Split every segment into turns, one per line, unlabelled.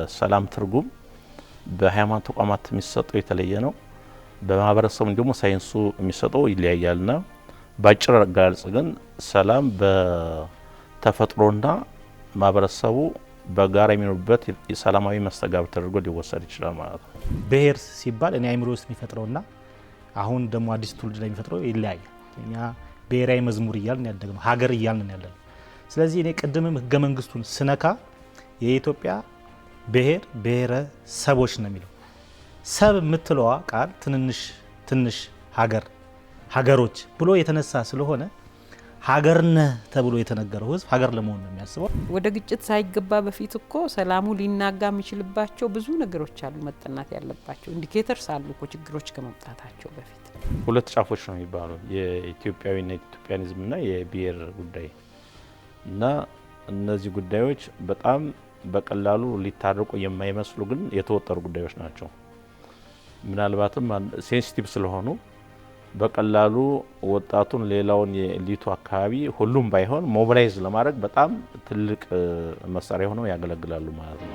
የሰላም ትርጉም በሃይማኖት ተቋማት የሚሰጠው የተለየ ነው። በማህበረሰቡ ደግሞ ሳይንሱ የሚሰጠው ይለያያልና ባጭር አገላለጽ ግን ሰላም በተፈጥሮና ማህበረሰቡ በጋራ የሚኖርበት የሰላማዊ መስተጋብር ተደርጎ ሊወሰድ ይችላል ማለት ነው።
ብሔር ሲባል እኔ አይምሮ ውስጥ የሚፈጥረውና አሁን ደግሞ አዲስ ትውልድ ላይ የሚፈጥረው ይለያያል። እኛ ብሔራዊ መዝሙር እያልን ያደግነው ሀገር እያልን ያለነው። ስለዚህ እኔ ቅድምም ህገ መንግስቱን ስነካ የኢትዮጵያ ብሔር ብሔረሰቦች ነው የሚለው። ሰብ የምትለዋ ቃል ትንሽ ሀገሮች ብሎ የተነሳ ስለሆነ ሀገርነ ተብሎ የተነገረው ህዝብ ሀገር ለመሆን ነው የሚያስበው።
ወደ ግጭት ሳይገባ በፊት እኮ ሰላሙ ሊናጋ የሚችልባቸው ብዙ ነገሮች አሉ መጠናት ያለባቸው ኢንዲኬተርስ አሉ እኮ ችግሮች ከመምጣታቸው በፊት።
ሁለት ጫፎች ነው የሚባሉ የኢትዮጵያዊነት ኢትዮጵያኒዝምና የብሔር ጉዳይ እና እነዚህ ጉዳዮች በጣም በቀላሉ ሊታረቁ የማይመስሉ ግን የተወጠሩ ጉዳዮች ናቸው። ምናልባትም ሴንሲቲቭ ስለሆኑ በቀላሉ ወጣቱን ሌላውን የኤሊቱ አካባቢ ሁሉም ባይሆን ሞቢላይዝ ለማድረግ በጣም ትልቅ መሳሪያ ሆነው ያገለግላሉ ማለት ነው።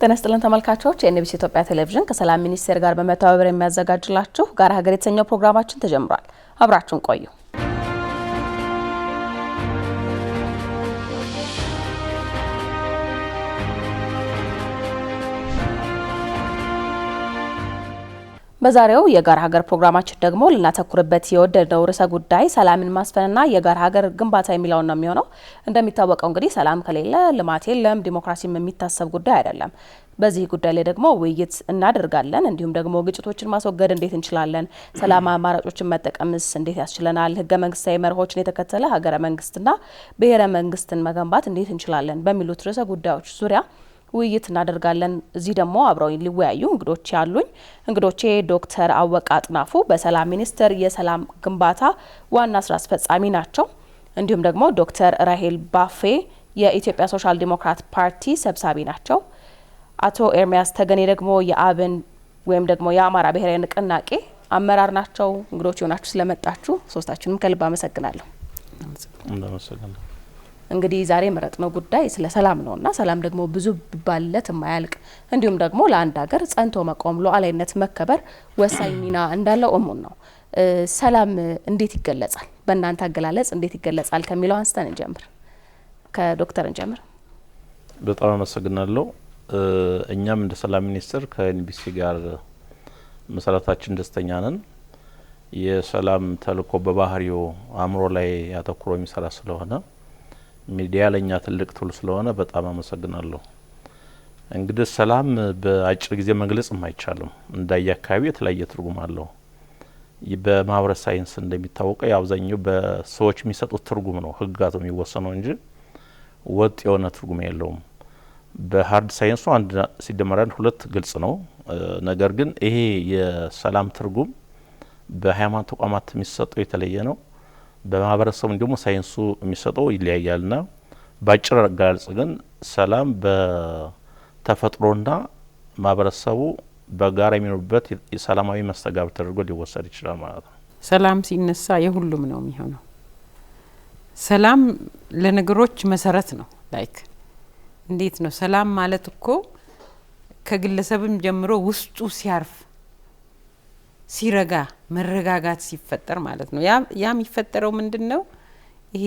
ጤና ይስጥልን ተመልካቾች፣ የኤንቢሲ ኢትዮጵያ ቴሌቪዥን ከሰላም ሚኒስቴር ጋር በመተባበር የሚያዘጋጅላችሁ ጋር ሀገር የተሰኘው ፕሮግራማችን ተጀምሯል። አብራችሁን ቆዩ። በዛሬው የጋራ ሀገር ፕሮግራማችን ደግሞ ልናተኩርበት የወደድነው ርዕሰ ጉዳይ ሰላምን ማስፈንና የጋራ ሀገር ግንባታ የሚለው ነው የሚሆነው። እንደሚታወቀው እንግዲህ ሰላም ከሌለ ልማት የለም፣ ዲሞክራሲም የሚታሰብ ጉዳይ አይደለም። በዚህ ጉዳይ ላይ ደግሞ ውይይት እናደርጋለን። እንዲሁም ደግሞ ግጭቶችን ማስወገድ እንዴት እንችላለን፣ ሰላም አማራጮችን መጠቀምስ እንዴት ያስችለናል፣ ህገ መንግስታዊ መርሆችን የተከተለ ሀገረ መንግስትና ብሔረ መንግስትን መገንባት እንዴት እንችላለን በሚሉት ርዕሰ ጉዳዮች ዙሪያ ውይይት እናደርጋለን። እዚህ ደግሞ አብረው ሊወያዩ እንግዶች ያሉኝ እንግዶቼ ዶክተር አወቀ አጥናፉ በሰላም ሚኒስቴር የሰላም ግንባታ ዋና ስራ አስፈጻሚ ናቸው። እንዲሁም ደግሞ ዶክተር ራሄል ባፌ የኢትዮጵያ ሶሻል ዲሞክራት ፓርቲ ሰብሳቢ ናቸው። አቶ ኤርሚያስ ተገኔ ደግሞ የአብን ወይም ደግሞ የአማራ ብሔራዊ ንቅናቄ አመራር ናቸው። እንግዶች ሆናችሁ ስለመጣችሁ ሶስታችሁንም ከልብ አመሰግናለሁ። እንግዲህ ዛሬ መረጥነው ጉዳይ ስለ ሰላም ነውና ሰላም ደግሞ ብዙ ባለት የማያልቅ እንዲሁም ደግሞ ለአንድ ሀገር ጸንቶ መቆም ሉዓላዊነት መከበር ወሳኝ ሚና እንዳለው እሙን ነው። ሰላም እንዴት ይገለጻል? በእናንተ አገላለጽ እንዴት ይገለጻል ከሚለው አንስተን እንጀምር። ከዶክተር እንጀምር።
በጣም አመሰግናለሁ። እኛም እንደ ሰላም ሚኒስቴር ከኤንቢሲ ጋር መሰረታችን ደስተኛ ነን። የሰላም ተልዕኮ በባህሪው አእምሮ ላይ ያተኩሮ የሚሰራ ስለሆነ ሚዲያ ለኛ ትልቅ ቱል ስለሆነ በጣም አመሰግናለሁ። እንግዲህ ሰላም በአጭር ጊዜ መግለጽ የማይቻልም እንዳየ አካባቢ የተለያየ ትርጉም አለው። በማህበረሰብ ሳይንስ እንደሚታወቀው አብዛኛው በሰዎች የሚሰጡት ትርጉም ነው ህግጋቱ የሚወሰነው እንጂ ወጥ የሆነ ትርጉም የለውም። በሃርድ ሳይንሱ አንድ ሲደመር አንድ ሁለት ግልጽ ነው። ነገር ግን ይሄ የሰላም ትርጉም በሃይማኖት ተቋማት የሚሰጠው የተለየ ነው። በማህበረሰቡ ደግሞ ሳይንሱ የሚሰጠው ይለያያልና ባጭር አገላለጽ ግን ሰላም በተፈጥሮና ማህበረሰቡ በጋራ የሚኖርበት የሰላማዊ መስተጋብር ተደርጎ ሊወሰድ ይችላል ማለት ነው።
ሰላም ሲነሳ የሁሉም ነው የሚሆነው። ሰላም ለነገሮች መሰረት ነው። ላይክ እንዴት ነው ሰላም ማለት እኮ ከግለሰብም ጀምሮ ውስጡ ሲያርፍ ሲረጋ መረጋጋት ሲፈጠር ማለት ነው። ያ የሚፈጠረው ምንድነው? ይሄ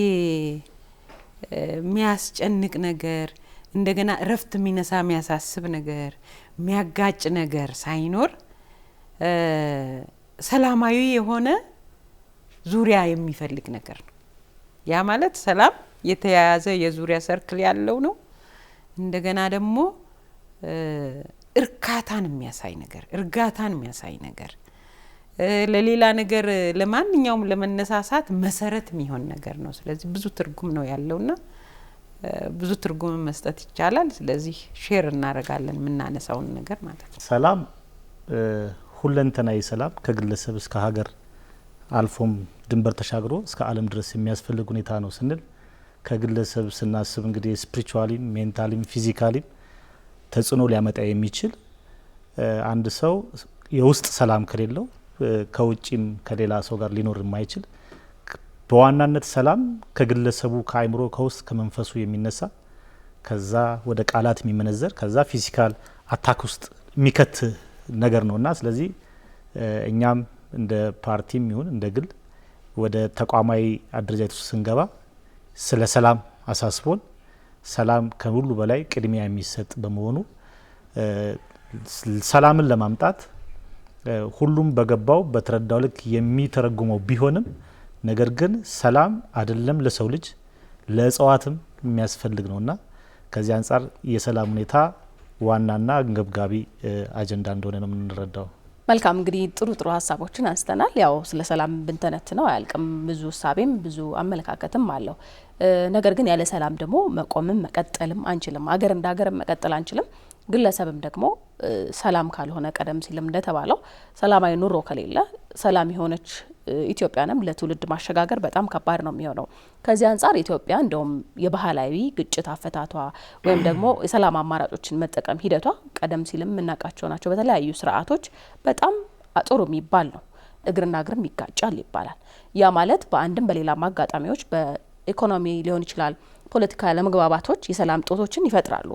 የሚያስጨንቅ ነገር እንደገና እረፍት የሚነሳ የሚያሳስብ ነገር የሚያጋጭ ነገር ሳይኖር ሰላማዊ የሆነ ዙሪያ የሚፈልግ ነገር ነው። ያ ማለት ሰላም የተያያዘ የዙሪያ ሰርክል ያለው ነው። እንደገና ደግሞ እርካታን የሚያሳይ ነገር፣ እርጋታን የሚያሳይ ነገር፣ ለሌላ ነገር ለማንኛውም ለመነሳሳት መሰረት የሚሆን ነገር ነው። ስለዚህ ብዙ ትርጉም ነው ያለውና ብዙ ትርጉም መስጠት ይቻላል። ስለዚህ ሼር እናደርጋለን የምናነሳውን ነገር ማለት ነው።
ሰላም ሁለንተናዊ ሰላም ከግለሰብ እስከ ሀገር አልፎም ድንበር ተሻግሮ እስከ ዓለም ድረስ የሚያስፈልግ ሁኔታ ነው ስንል ከግለሰብ ስናስብ እንግዲህ ስፒሪቹዋሊም ሜንታሊም ፊዚካሊም ተጽዕኖ ሊያመጣ የሚችል አንድ ሰው የውስጥ ሰላም ከሌለው ከውጪም ከሌላ ሰው ጋር ሊኖር የማይችል በዋናነት ሰላም ከግለሰቡ ከአይምሮ ከውስጥ ከመንፈሱ የሚነሳ ከዛ ወደ ቃላት የሚመነዘር ከዛ ፊዚካል አታክ ውስጥ የሚከት ነገር ነውና ስለዚህ እኛም እንደ ፓርቲም ይሁን እንደ ግል ወደ ተቋማዊ አደረጃጀት ውስጥ ስንገባ ስለ ሰላም አሳስቦን ሰላም ከሁሉ በላይ ቅድሚያ የሚሰጥ በመሆኑ ሰላምን ለማምጣት ሁሉም በገባው በተረዳው ልክ የሚተረጉመው ቢሆንም ነገር ግን ሰላም አይደለም ለሰው ልጅ ለእጽዋትም የሚያስፈልግ ነውና ከዚህ አንጻር የሰላም ሁኔታ ዋናና አንገብጋቢ አጀንዳ እንደሆነ ነው የምንረዳው።
መልካም እንግዲህ ጥሩ ሀሳቦችን አንስተናል። ያው ስለ ሰላም ብንተነትነው አያልቅም። ብዙ ሀሳቤም ብዙ አመለካከትም አለው። ነገር ግን ያለ ሰላም ደግሞ መቆምም መቀጠልም አንችልም። አገር እንደ ሀገር መቀጠል አንችልም። ግለሰብም ደግሞ ሰላም ካልሆነ ቀደም ሲልም እንደተባለው ሰላማዊ ኑሮ ከሌለ ሰላም የሆነች ኢትዮጵያንም ለትውልድ ማሸጋገር በጣም ከባድ ነው የሚሆነው። ከዚህ አንጻር ኢትዮጵያ እንደውም የባህላዊ ግጭት አፈታቷ ወይም ደግሞ የሰላም አማራጮችን መጠቀም ሂደቷ ቀደም ሲልም የምናውቃቸው ናቸው። በተለያዩ ስርዓቶች በጣም ጥሩ የሚባል ነው። እግርና እግርም ይጋጫል ይባላል። ያ ማለት በአንድም በሌላም አጋጣሚዎች በኢኮኖሚ ሊሆን ይችላል ፖለቲካ ለመግባባቶች የሰላም ጦቶችን ይፈጥራሉ።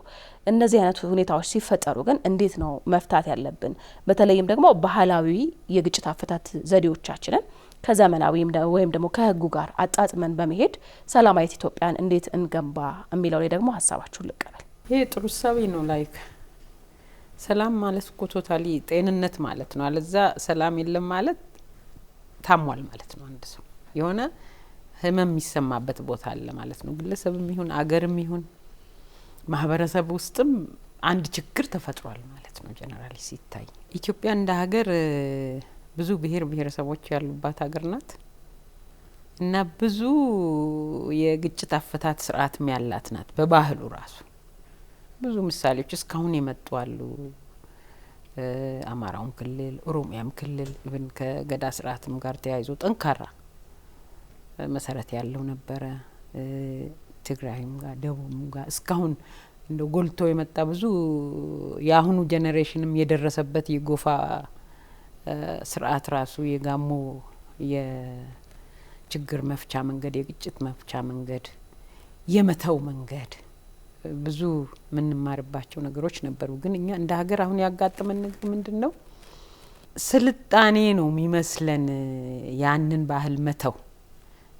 እነዚህ አይነት ሁኔታዎች ሲፈጠሩ ግን እንዴት ነው መፍታት ያለብን? በተለይም ደግሞ ባህላዊ የግጭት አፈታት ዘዴዎቻችንን ከዘመናዊ ወይም ደግሞ ከህጉ ጋር አጣጥመን በመሄድ ሰላማዊት ኢትዮጵያን እንዴት እንገንባ የሚለው ላይ ደግሞ ሀሳባችሁን ልቀበል።
ይሄ ጥሩ ሀሳብ ነው። ላይክ ሰላም ማለት እኮ ቶታሊ ጤንነት ማለት ነው። አለዛ ሰላም የለም ማለት ታሟል ማለት ነው። አንድ ሰው የሆነ ህመም የሚሰማበት ቦታ አለ ማለት ነው። ግለሰብም ይሁን አገርም ይሁን ማህበረሰብ ውስጥም አንድ ችግር ተፈጥሯል ማለት ነው። ጀነራሊ ሲታይ ኢትዮጵያ እንደ ሀገር ብዙ ብሔር ብሔረሰቦች ያሉባት ሀገር ናት እና ብዙ የግጭት አፈታት ስርዓትም ያላት ናት። በባህሉ ራሱ ብዙ ምሳሌዎች እስካሁን የመጡ አሉ። አማራውም ክልል ኦሮሚያም ክልል ኢቭን ከገዳ ስርዓትም ጋር ተያይዞ ጠንካራ መሰረት ያለው ነበረ። ትግራይም ጋር ደቡብም ጋር እስካሁን እንደ ጎልቶ የመጣ ብዙ የአሁኑ ጄኔሬሽንም የደረሰበት የጎፋ ስርዓት ራሱ የጋሞ የችግር መፍቻ መንገድ የግጭት መፍቻ መንገድ የመተው መንገድ ብዙ ምንማርባቸው ነገሮች ነበሩ። ግን እኛ እንደ ሀገር አሁን ያጋጠመን ነገር ምንድነው? ስልጣኔ ነው የሚመስለን ያንን ባህል መተው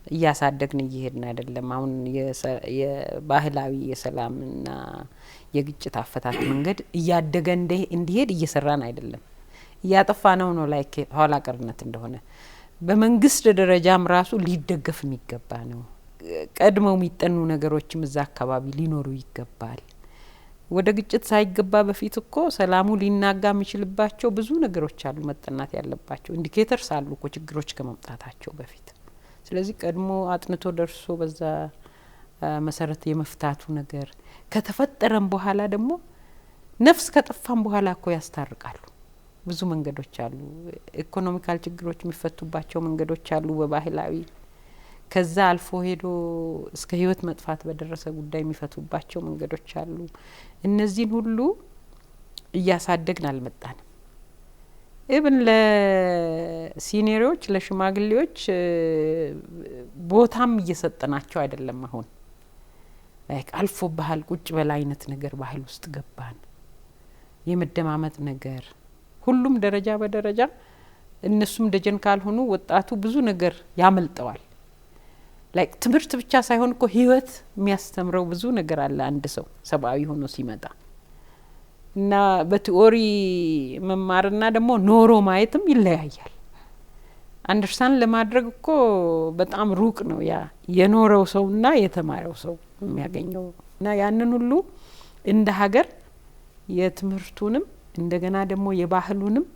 እያሳደግን እየሄድን አይደለም። አሁን የባህላዊ የሰላምና የግጭት አፈታት መንገድ እያደገ እንዲሄድ እየሰራን አይደለም። እያጠፋ ነው ላይክ ኋላ ቀርነት እንደሆነ በመንግስት ደረጃም ራሱ ሊደገፍ የሚገባ ነው። ቀድመው የሚጠኑ ነገሮችም እዛ አካባቢ ሊኖሩ ይገባል። ወደ ግጭት ሳይገባ በፊት እኮ ሰላሙ ሊናጋ የሚችልባቸው ብዙ ነገሮች አሉ መጠናት ያለባቸው። ኢንዲኬተርስ አሉ እኮ ችግሮች ከመምጣታቸው በፊት። ስለዚህ ቀድሞ አጥንቶ ደርሶ በዛ መሰረት የመፍታቱ ነገር ከተፈጠረም በኋላ ደግሞ ነፍስ ከጠፋም በኋላ እኮ ያስታርቃሉ። ብዙ መንገዶች አሉ። ኢኮኖሚካል ችግሮች የሚፈቱባቸው መንገዶች አሉ በባህላዊ። ከዛ አልፎ ሄዶ እስከ ህይወት መጥፋት በደረሰ ጉዳይ የሚፈቱባቸው መንገዶች አሉ። እነዚህን ሁሉ እያሳደግን አልመጣንም። ኢብን ለሲኒየሮች ለሽማግሌዎች ቦታም እየሰጠናቸው አይደለም። አሁን ላይክ አልፎ ባህል ቁጭ በላ አይነት ነገር ባህል ውስጥ ገባን። የመደማመጥ ነገር ሁሉም ደረጃ በደረጃ እነሱም ደጀን ካልሆኑ ወጣቱ ብዙ ነገር ያመልጠዋል። ላይክ ትምህርት ብቻ ሳይሆን እኮ ህይወት የሚያስተምረው ብዙ ነገር አለ አንድ ሰው ሰብአዊ ሆኖ ሲመጣ እና በቲኦሪ መማርና ደግሞ ኖሮ ማየትም ይለያያል። አንደርስታንድ ለማድረግ እኮ በጣም ሩቅ ነው ያ የኖረው ሰውና የተማረው ሰው የሚያገኘው እና ያንን ሁሉ እንደ ሀገር የትምህርቱንም እንደገና ደግሞ የባህሉንም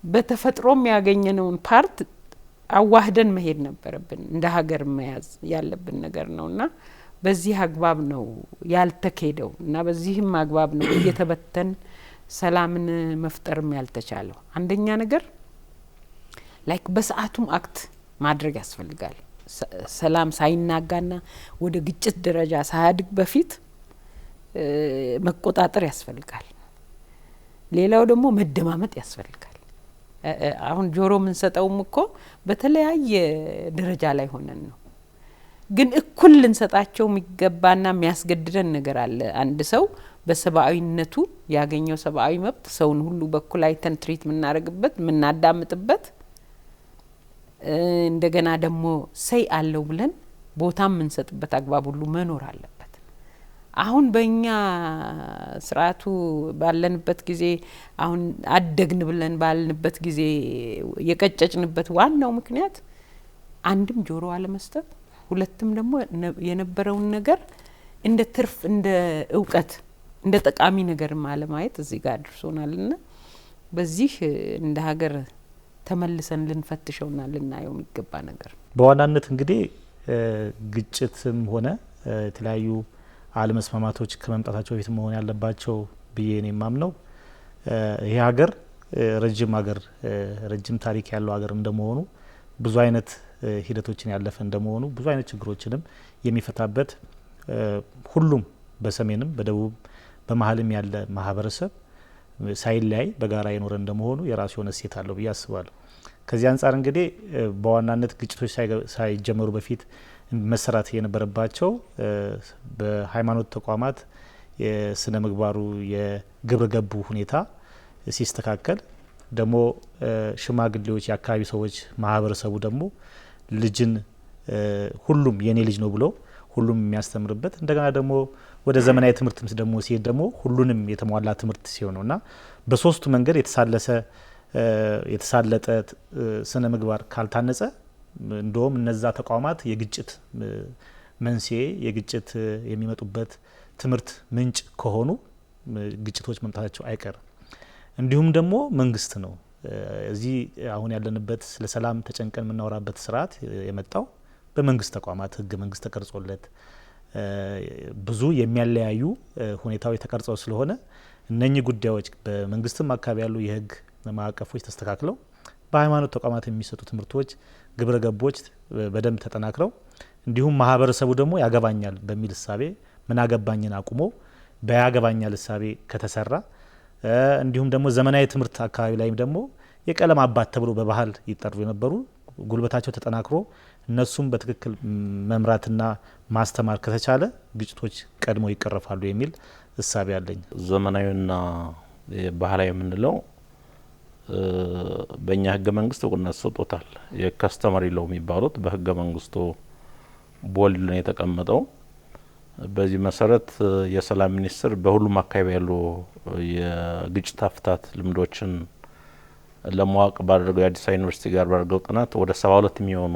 በተፈጥሮም ያገኘነውን ፓርት አዋህደን መሄድ ነበረብን። እንደ ሀገር መያዝ ያለብን ነገር ነውና በዚህ አግባብ ነው ያልተከደው እና በዚህም አግባብ ነው እየተበተን ሰላምን መፍጠርም ያልተቻለው። አንደኛ ነገር ላይክ በሰዓቱም አክት ማድረግ ያስፈልጋል። ሰላም ሳይናጋና ወደ ግጭት ደረጃ ሳያድግ በፊት መቆጣጠር ያስፈልጋል። ሌላው ደግሞ መደማመጥ ያስፈልጋል። አሁን ጆሮ የምንሰጠውም እኮ በተለያየ ደረጃ ላይ ሆነን ነው። ግን እኩል ልንሰጣቸው የሚገባና የሚያስገድደን ነገር አለ። አንድ ሰው በሰብአዊነቱ ያገኘው ሰብአዊ መብት ሰውን ሁሉ በኩል አይተን ትሪት የምናደርግበት የምናዳምጥበት እንደገና ደግሞ ሰይ አለው ብለን ቦታ የምንሰጥበት አግባብ ሁሉ መኖር አለበት። አሁን በእኛ ስርዓቱ ባለንበት ጊዜ አሁን አደግን ብለን ባልንበት ጊዜ የቀጨጭንበት ዋናው ምክንያት አንድም ጆሮ አለመስጠት፣ ሁለትም ደግሞ የነበረውን ነገር እንደ ትርፍ እንደ እውቀት እንደ ጠቃሚ ነገር ማለማየት እዚህ ጋር ደርሶናልና በዚህ እንደ ሀገር ተመልሰን ልንፈትሸውና ልናየው የሚገባ ነገር።
በዋናነት እንግዲህ ግጭትም ሆነ የተለያዩ አለመስማማቶች ከመምጣታቸው በፊት መሆን ያለባቸው ብዬ ነው የማምነው። ይሄ ሀገር ረጅም ታሪክ ያለው ሀገር እንደመሆኑ ብዙ አይነት ሂደቶችን ያለፈ እንደመሆኑ ብዙ አይነት ችግሮችንም የሚፈታበት ሁሉም በሰሜንም በደቡብ በመሀልም ያለ ማህበረሰብ ሳይለያይ በጋራ የኖረ እንደመሆኑ የራሱ የሆነ እሴት አለው ብዬ አስባለሁ። ከዚህ አንጻር እንግዲህ በዋናነት ግጭቶች ሳይጀመሩ በፊት መሰራት የነበረባቸው በሃይማኖት ተቋማት የስነ ምግባሩ የግብረ ገቡ ሁኔታ ሲስተካከል ደግሞ ሽማግሌዎች፣ የአካባቢ ሰዎች፣ ማህበረሰቡ ደግሞ ልጅን ሁሉም የኔ ልጅ ነው ብሎ ሁሉም የሚያስተምርበት እንደገና ደግሞ ወደ ዘመናዊ ትምህርት ደግሞ ሲሄድ ደግሞ ሁሉንም የተሟላ ትምህርት ሲሆን ነውና በሶስቱ መንገድ የተሳለጠ ስነ ምግባር ካልታነጸ እንደውም እነዛ ተቋማት የግጭት መንስኤ የግጭት የሚመጡበት ትምህርት ምንጭ ከሆኑ ግጭቶች መምጣታቸው አይቀርም። እንዲሁም ደግሞ መንግስት ነው እዚህ አሁን ያለንበት ስለ ሰላም ተጨንቀን የምናወራበት ስርዓት የመጣው በመንግስት ተቋማት ህገ መንግስት ተቀርጾለት ብዙ የሚያለያዩ ሁኔታዎች ተቀርጸው ስለሆነ እነኚህ ጉዳዮች በመንግስትም አካባቢ ያሉ የህግ ማዕቀፎች ተስተካክለው በሃይማኖት ተቋማት የሚሰጡ ትምህርቶች ግብረ ገቦች በደንብ ተጠናክረው እንዲሁም ማህበረሰቡ ደግሞ ያገባኛል በሚል እሳቤ ምን አገባኝን አቁሞ በያገባኛል እሳቤ ከተሰራ እንዲሁም ደግሞ ዘመናዊ ትምህርት አካባቢ ላይም ደግሞ የቀለም አባት ተብሎ በባህል ይጠሩ የነበሩ ጉልበታቸው ተጠናክሮ እነሱም በትክክል መምራትና ማስተማር ከተቻለ ግጭቶች ቀድሞ ይቀረፋሉ የሚል እሳቤ አለኝ።
ዘመናዊና ባህላዊ የምንለው በእኛ ህገ መንግስት እውቅና ተሰጥቶታል። የከስተመሪ ሎው የሚባሉት በህገ መንግስቱ ቦልድ ነው የተቀመጠው። በዚህ መሰረት የሰላም ሚኒስትር በሁሉም አካባቢ ያሉ የግጭት አፈታት ልምዶችን ለማወቅ ባደረገው የአዲስ አበባ ዩኒቨርሲቲ ጋር ባደረገው ጥናት ወደ 72 የሚሆኑ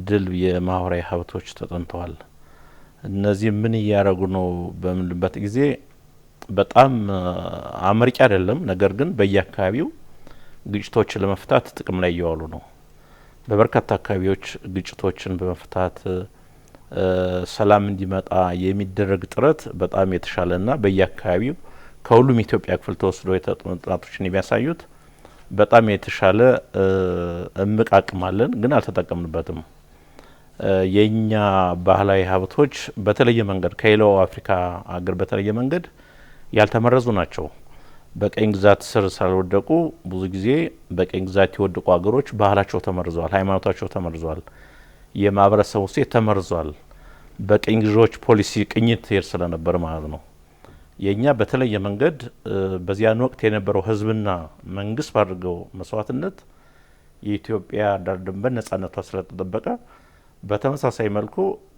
ድል የማህበራዊ ሀብቶች ተጠንተዋል። እነዚህ ምን እያደረጉ ነው በምንልበት ጊዜ በጣም አመርቂ አይደለም። ነገር ግን በየአካባቢው ግጭቶችን ለመፍታት ጥቅም ላይ እየዋሉ ነው። በበርካታ አካባቢዎች ግጭቶችን በመፍታት ሰላም እንዲመጣ የሚደረግ ጥረት በጣም የተሻለና በየአካባቢው ከሁሉም ኢትዮጵያ ክፍል ተወስዶ የተጠኑ ጥናቶችን የሚያሳዩት በጣም የተሻለ እምቅ አቅም አለን፣ ግን አልተጠቀምንበትም። የኛ ባህላዊ ሀብቶች በተለየ መንገድ ከሌላው አፍሪካ አገር በተለየ መንገድ ያልተመረዙ ናቸው። በቀኝ ግዛት ስር ሳልወደቁ ብዙ ጊዜ በቀኝ ግዛት የወደቁ ሀገሮች ባህላቸው ተመርዟል፣ ሃይማኖታቸው ተመርዟል፣ የማህበረሰቡ እሴት ተመርዟል። በቀኝ ገዢዎች ፖሊሲ ቅኝት ሄድ ስለነበር ማለት ነው። የኛ በተለየ መንገድ በዚያን ወቅት የነበረው ህዝብና መንግስት ባደረገው መስዋዕትነት የኢትዮጵያ ዳር ድንበር ነጻነቷ ስለተጠበቀ በተመሳሳይ መልኩ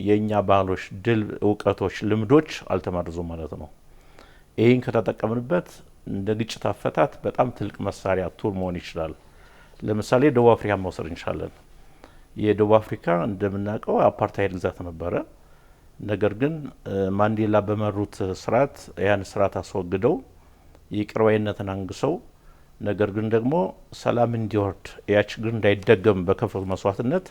የኛ ባህሎች፣ ድል፣ እውቀቶች፣ ልምዶች አልተመረዙም ማለት ነው። ይህን ከተጠቀምንበት እንደ ግጭት አፈታት በጣም ትልቅ መሳሪያ ቱል መሆን ይችላል። ለምሳሌ ደቡብ አፍሪካ መውሰድ እንችላለን። የደቡብ አፍሪካ እንደምናውቀው አፓርታይድ ግዛት ነበረ። ነገር ግን ማንዴላ በመሩት ስርዓት ያን ስርዓት አስወግደው ይቅር ባይነትን አንግሰው ነገር ግን ደግሞ ሰላም እንዲወርድ ያ ችግር እንዳይደገም በከፈሉ መስዋዕትነት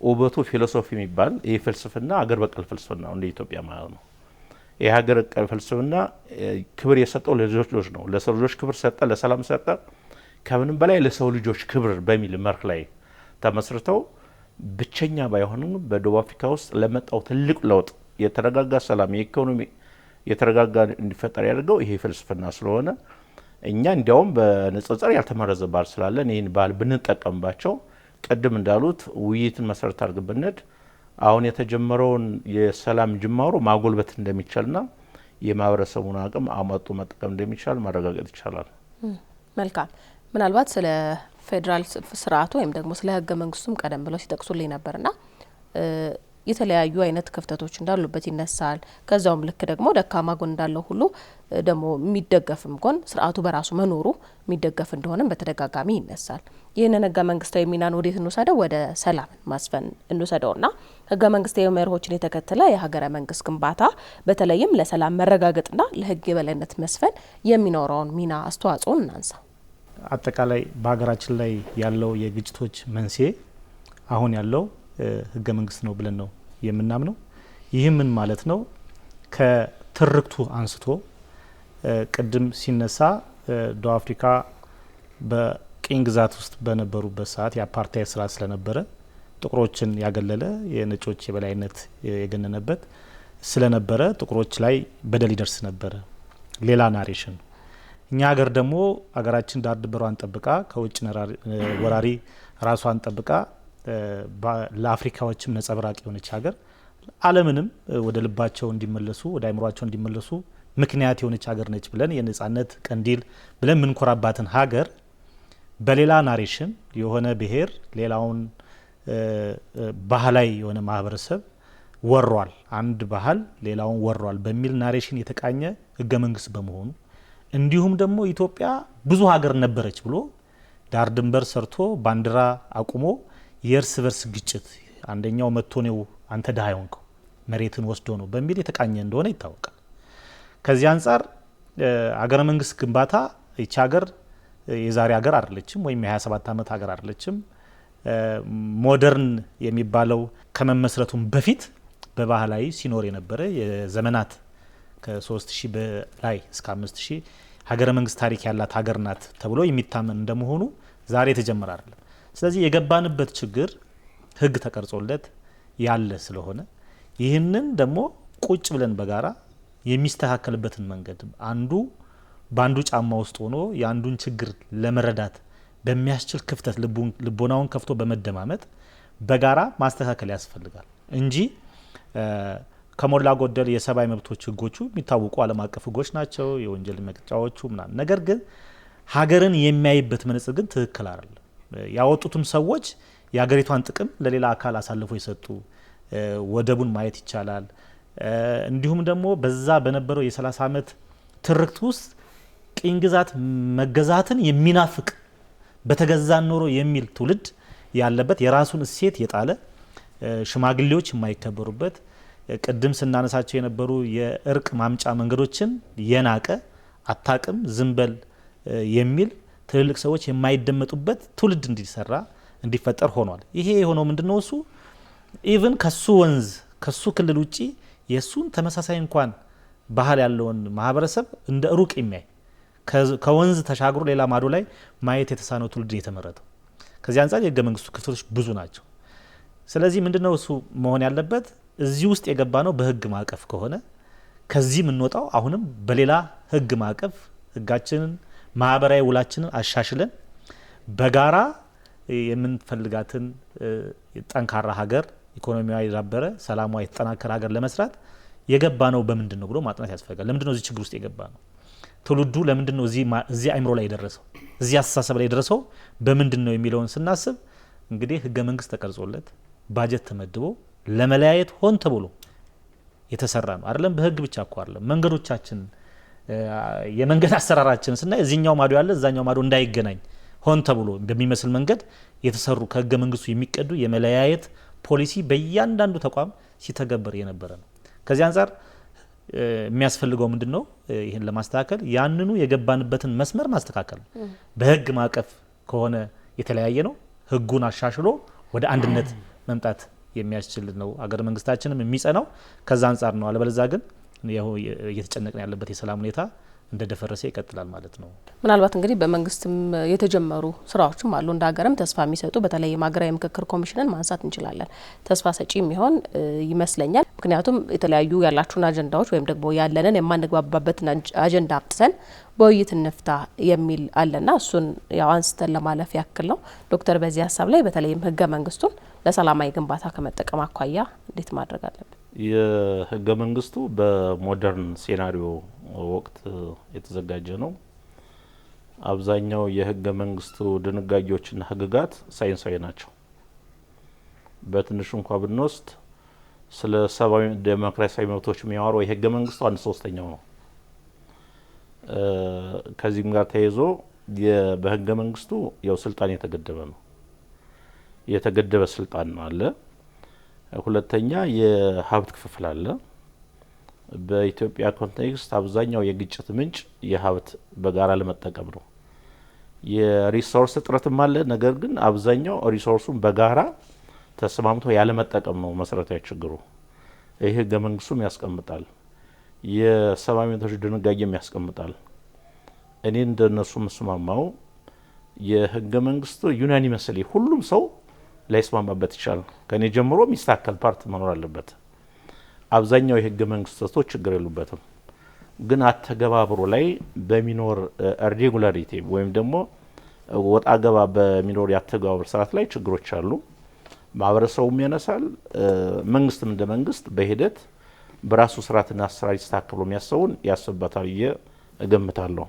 ውበቱ ፊሎሶፊ የሚባል ይህ ፍልስፍና አገር በቀል ፍልስፍና ነው እንደ ኢትዮጵያ ማለት ነው። ይህ ሀገር በቀል ፍልስፍና ክብር የሰጠው ለልጆች ነው። ለሰው ልጆች ክብር ሰጠ፣ ለሰላም ሰጠ። ከምንም በላይ ለሰው ልጆች ክብር በሚል መርህ ላይ ተመስርተው ብቸኛ ባይሆንም በደቡብ አፍሪካ ውስጥ ለመጣው ትልቅ ለውጥ የተረጋጋ ሰላም፣ የኢኮኖሚ የተረጋጋ እንዲፈጠር ያደርገው ይሄ ፍልስፍና ስለሆነ እኛ እንዲያውም በንጽጽር ያልተመረዘ ባህል ስላለን ይህን ባህል ብንጠቀምባቸው ቅድም እንዳሉት ውይይትን መሰረት አድርገን ብንሄድ አሁን የተጀመረውን የሰላም ጅማሮ ማጎልበት እንደሚቻልና የማህበረሰቡን አቅም አሟጦ መጠቀም እንደሚቻል ማረጋገጥ ይቻላል።
መልካም። ምናልባት ስለ ፌዴራል ስርዓቱ ወይም ደግሞ ስለ ህገ መንግስቱም ቀደም ብለው ሲጠቅሱልኝ ነበርና የተለያዩ አይነት ክፍተቶች እንዳሉበት ይነሳል። ከዛውም ልክ ደግሞ ደካማ ጎን እንዳለው ሁሉ ደግሞ የሚደገፍም ጎን ስርዓቱ በራሱ መኖሩ የሚደገፍ እንደሆነም በተደጋጋሚ ይነሳል። ይህንን ህገ መንግስታዊ ሚናን ወዴት እንውሰደው? ወደ ሰላም ማስፈን እንውሰደውና ህገ መንግስታዊ መርሆችን የተከተለ የሀገረ መንግስት ግንባታ በተለይም ለሰላም መረጋገጥና ለህግ የበላይነት መስፈን የሚኖረውን ሚና አስተዋጽኦን እናንሳ።
አጠቃላይ በሀገራችን ላይ ያለው የግጭቶች መንስኤ አሁን ያለው ህገ መንግስት ነው ብለን ነው የምናምነው። ይህም ምን ማለት ነው? ከትርክቱ አንስቶ ቅድም ሲነሳ ደቡብ አፍሪካ በቅኝ ግዛት ውስጥ በነበሩበት ሰዓት የአፓርታይድ ስርዓት ስለነበረ ጥቁሮችን ያገለለ የነጮች የበላይነት የገነነበት ስለነበረ ጥቁሮች ላይ በደል ይደርስ ነበረ። ሌላ ናሬሽን። እኛ ሀገር ደግሞ ሀገራችን ዳር ድንበሯን ጠብቃ ከውጭ ወራሪ ራሷን ጠብቃ ለአፍሪካዎችም ነጸብራቅ የሆነች ሀገር ዓለምንም ወደ ልባቸው እንዲመለሱ ወደ አይምሯቸው እንዲመለሱ ምክንያት የሆነች ሀገር ነች ብለን የነጻነት ቀንዲል ብለን ምንኮራባትን ሀገር በሌላ ናሬሽን የሆነ ብሔር ሌላውን ባህላዊ የሆነ ማህበረሰብ ወሯል፣ አንድ ባህል ሌላውን ወሯል በሚል ናሬሽን የተቃኘ ህገ መንግስት በመሆኑ እንዲሁም ደግሞ ኢትዮጵያ ብዙ ሀገር ነበረች ብሎ ዳር ድንበር ሰርቶ ባንዲራ አቁሞ የእርስ በርስ ግጭት አንደኛው መጥቶ ነው አንተ ደሃ ይሆንከው መሬትን ወስዶ ነው በሚል የተቃኘ እንደሆነ ይታወቃል። ከዚህ አንጻር ሀገረ መንግስት ግንባታ ይቺ ሀገር የዛሬ ሀገር አይደለችም፣ ወይም የ27 ዓመት ሀገር አይደለችም። ሞደርን የሚባለው ከመመስረቱም በፊት በባህላዊ ሲኖር የነበረ የዘመናት ከ3000 በላይ እስከ 5000 ሀገረ መንግስት ታሪክ ያላት ሀገር ናት ተብሎ የሚታመን እንደመሆኑ ዛሬ የተጀመረ አይደለም። ስለዚህ የገባንበት ችግር ህግ ተቀርጾለት ያለ ስለሆነ ይህንን ደግሞ ቁጭ ብለን በጋራ የሚስተካከልበትን መንገድ አንዱ በአንዱ ጫማ ውስጥ ሆኖ የአንዱን ችግር ለመረዳት በሚያስችል ክፍተት ልቦናውን ከፍቶ በመደማመጥ በጋራ ማስተካከል ያስፈልጋል እንጂ ከሞላ ጎደል የሰብአዊ መብቶች ህጎቹ የሚታወቁ ዓለም አቀፍ ህጎች ናቸው፣ የወንጀል መቅጫዎቹ ምናምን። ነገር ግን ሀገርን የሚያይበት መነጽር ግን ትክክል አይደለም። ያወጡትም ሰዎች የሀገሪቷን ጥቅም ለሌላ አካል አሳልፎ የሰጡ ወደቡን ማየት ይቻላል። እንዲሁም ደግሞ በዛ በነበረው የ30 ዓመት ትርክት ውስጥ ቅኝ ግዛት መገዛትን የሚናፍቅ በተገዛን ኖሮ የሚል ትውልድ ያለበት የራሱን እሴት የጣለ ሽማግሌዎች የማይከበሩበት ቅድም ስናነሳቸው የነበሩ የእርቅ ማምጫ መንገዶችን የናቀ አታቅም ዝምበል የሚል ትልልቅ ሰዎች የማይደመጡበት ትውልድ እንዲፈጠር ሆኗል። ይሄ የሆነው ምንድነው? እሱ ኢቭን ከሱ ወንዝ ከሱ ክልል ውጪ የሱን ተመሳሳይ እንኳን ባህል ያለውን ማህበረሰብ እንደ ሩቅ የሚያይ ከወንዝ ተሻግሮ ሌላ ማዶ ላይ ማየት የተሳነው ትውልድ የተመረጠው። ከዚህ አንጻር የህገ መንግስቱ ክፍተቶች ብዙ ናቸው። ስለዚህ ምንድነው እሱ መሆን ያለበት? እዚህ ውስጥ የገባ ነው በህግ ማዕቀፍ ከሆነ ከዚህ የምንወጣው አሁንም በሌላ ህግ ማዕቀፍ ህጋችንን ማህበራዊ ውላችንን አሻሽለን በጋራ የምንፈልጋትን ጠንካራ ሀገር ኢኮኖሚዋ የዳበረ ሰላሟ የተጠናከረ ሀገር ለመስራት የገባ ነው በምንድን ነው ብሎ ማጥናት ያስፈልጋል። ለምንድን ነው እዚህ ችግር ውስጥ የገባ ነው? ትውልዱ ለምንድን ነው እዚህ አይምሮ ላይ የደረሰው? እዚህ አስተሳሰብ ላይ የደረሰው በምንድን ነው የሚለውን ስናስብ እንግዲህ ህገ መንግስት ተቀርጾለት ባጀት ተመድቦ ለመለያየት ሆን ተብሎ የተሰራ ነው አይደለም። በህግ ብቻ እኮ አይደለም። መንገዶቻችን የመንገድ አሰራራችን ስናይ እዚህኛው ማዶ ያለ እዛኛው ማዶ እንዳይገናኝ ሆን ተብሎ በሚመስል መንገድ የተሰሩ ከህገ መንግስቱ የሚቀዱ የመለያየት ፖሊሲ በእያንዳንዱ ተቋም ሲተገበር የነበረ ነው። ከዚህ አንጻር የሚያስፈልገው ምንድነው? ይህን ለማስተካከል ያንኑ የገባንበትን መስመር ማስተካከል ነው። በህግ ማዕቀፍ ከሆነ የተለያየ ነው። ህጉን አሻሽሎ ወደ አንድነት መምጣት የሚያስችል ነው። አገር መንግስታችንም የሚጸናው ከዛ አንጻር ነው። አለበለዚያ ግን እየተጨነቀን ያለበት የሰላም ሁኔታ እንደደፈረሰ ይቀጥላል ማለት ነው።
ምናልባት እንግዲህ በመንግስትም የተጀመሩ ስራዎችም አሉ እንደ ሀገርም ተስፋ የሚሰጡ በተለይ ሀገራዊ ምክክር ኮሚሽንን ማንሳት እንችላለን። ተስፋ ሰጪ የሚሆን ይመስለኛል። ምክንያቱም የተለያዩ ያላችሁን አጀንዳዎች ወይም ደግሞ ያለንን የማንግባባበትን አጀንዳ አምጥተን በውይይት እንፍታ የሚል አለና እሱን ያው አንስተን ለማለፍ ያክል ነው። ዶክተር በዚህ ሀሳብ ላይ በተለይም ህገ መንግስቱን ለሰላማዊ ግንባታ ከመጠቀም አኳያ እንዴት ማድረግ አለብን?
የህገ መንግስቱ በሞደርን ሴናሪዮ ወቅት የተዘጋጀ ነው። አብዛኛው የህገ መንግስቱ ድንጋጌዎችና ህግጋት ሳይንሳዊ ናቸው። በትንሹ እንኳ ብንወስድ ስለ ሰብአዊ ዴሞክራሲያዊ መብቶች የሚያወራው የህገ መንግስቱ 1/3 ነው። ከዚህም ጋር ተያይዞ በህገ መንግስቱ ያው ስልጣን የተገደበ ነው። የተገደበ ስልጣን አለ። ሁለተኛ የሀብት ክፍፍል አለ። በኢትዮጵያ ኮንቴክስት አብዛኛው የግጭት ምንጭ የሀብት በጋራ ለመጠቀም ነው። የሪሶርስ እጥረትም አለ። ነገር ግን አብዛኛው ሪሶርሱን በጋራ ተስማምቶ ያለመጠቀም ነው መሰረታዊ ችግሩ። ይህ ህገ መንግስቱም ያስቀምጣል። የሰብአዊ መብቶች ድንጋጌም ያስቀምጣል። እኔ እንደነሱ መስማማው የህገ መንግስቱ ዩናኒመስሊ ሁሉም ሰው ላይስማማበት ይችላል። ከኔ ጀምሮ የሚስተካከል ፓርት መኖር አለበት። አብዛኛው የህገ መንግስቱ ችግር የሉበትም። ግን አተገባብሮ ላይ በሚኖር ሬጉላሪቲ ወይም ደግሞ ወጣ ገባ በሚኖር ያተገባበር ስርዓት ላይ ችግሮች አሉ። ማህበረሰቡም ያነሳል። መንግስትም እንደ መንግስት በሂደት በራሱ ስርዓትና አሰራር ይስተካከሉ የሚያሰውን ያስበታል እገምታለሁ።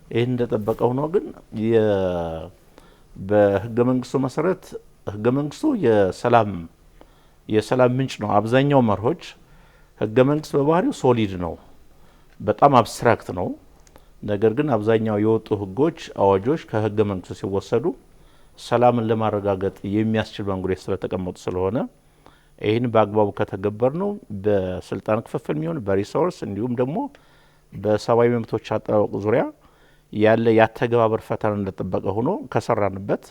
ይህ እንደተጠበቀ ሆኖ ግን በህገ መንግስቱ መሰረት ህገ መንግስቱ የሰላም ምንጭ ነው። አብዛኛው መርሆች ህገ መንግስት በባህሪው ሶሊድ ነው፣ በጣም አብስትራክት ነው። ነገር ግን አብዛኛው የወጡ ህጎች፣ አዋጆች ከህገ መንግስቱ ሲወሰዱ ሰላምን ለማረጋገጥ የሚያስችል መንገዶች ስለተቀመጡ ስለሆነ ይህን በአግባቡ ከተገበር ነው በስልጣን ክፍፍል የሚሆን በሪሶርስ እንዲሁም ደግሞ በሰብአዊ መብቶች አጠባበቅ ዙሪያ ያለ ያተገባበር ፈተና እንደተጠበቀ ሆኖ ከሰራንበት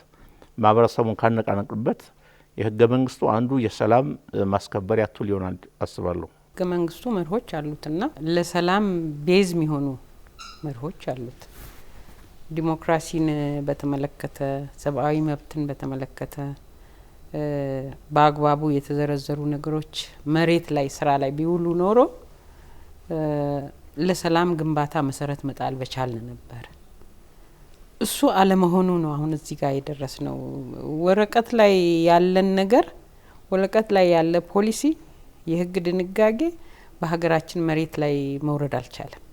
ማህበረሰቡን ካነቃነቅበት የህገ መንግስቱ አንዱ የሰላም ማስከበሪያ ቱል ይሆናል አስባለሁ።
ህገ መንግስቱ መርሆች አሉትና ለሰላም ቤዝ የሚሆኑ መርሆች አሉት። ዲሞክራሲን በተመለከተ፣ ሰብአዊ መብትን በተመለከተ በአግባቡ የተዘረዘሩ ነገሮች መሬት ላይ ስራ ላይ ቢውሉ ኖሮ ለሰላም ግንባታ መሰረት መጣል በቻልን ነበር። እሱ አለመሆኑ ነው አሁን እዚህ ጋር የደረስ ነው። ወረቀት ላይ ያለን ነገር፣ ወረቀት ላይ ያለ ፖሊሲ፣ የህግ ድንጋጌ በሀገራችን መሬት ላይ መውረድ አልቻለም።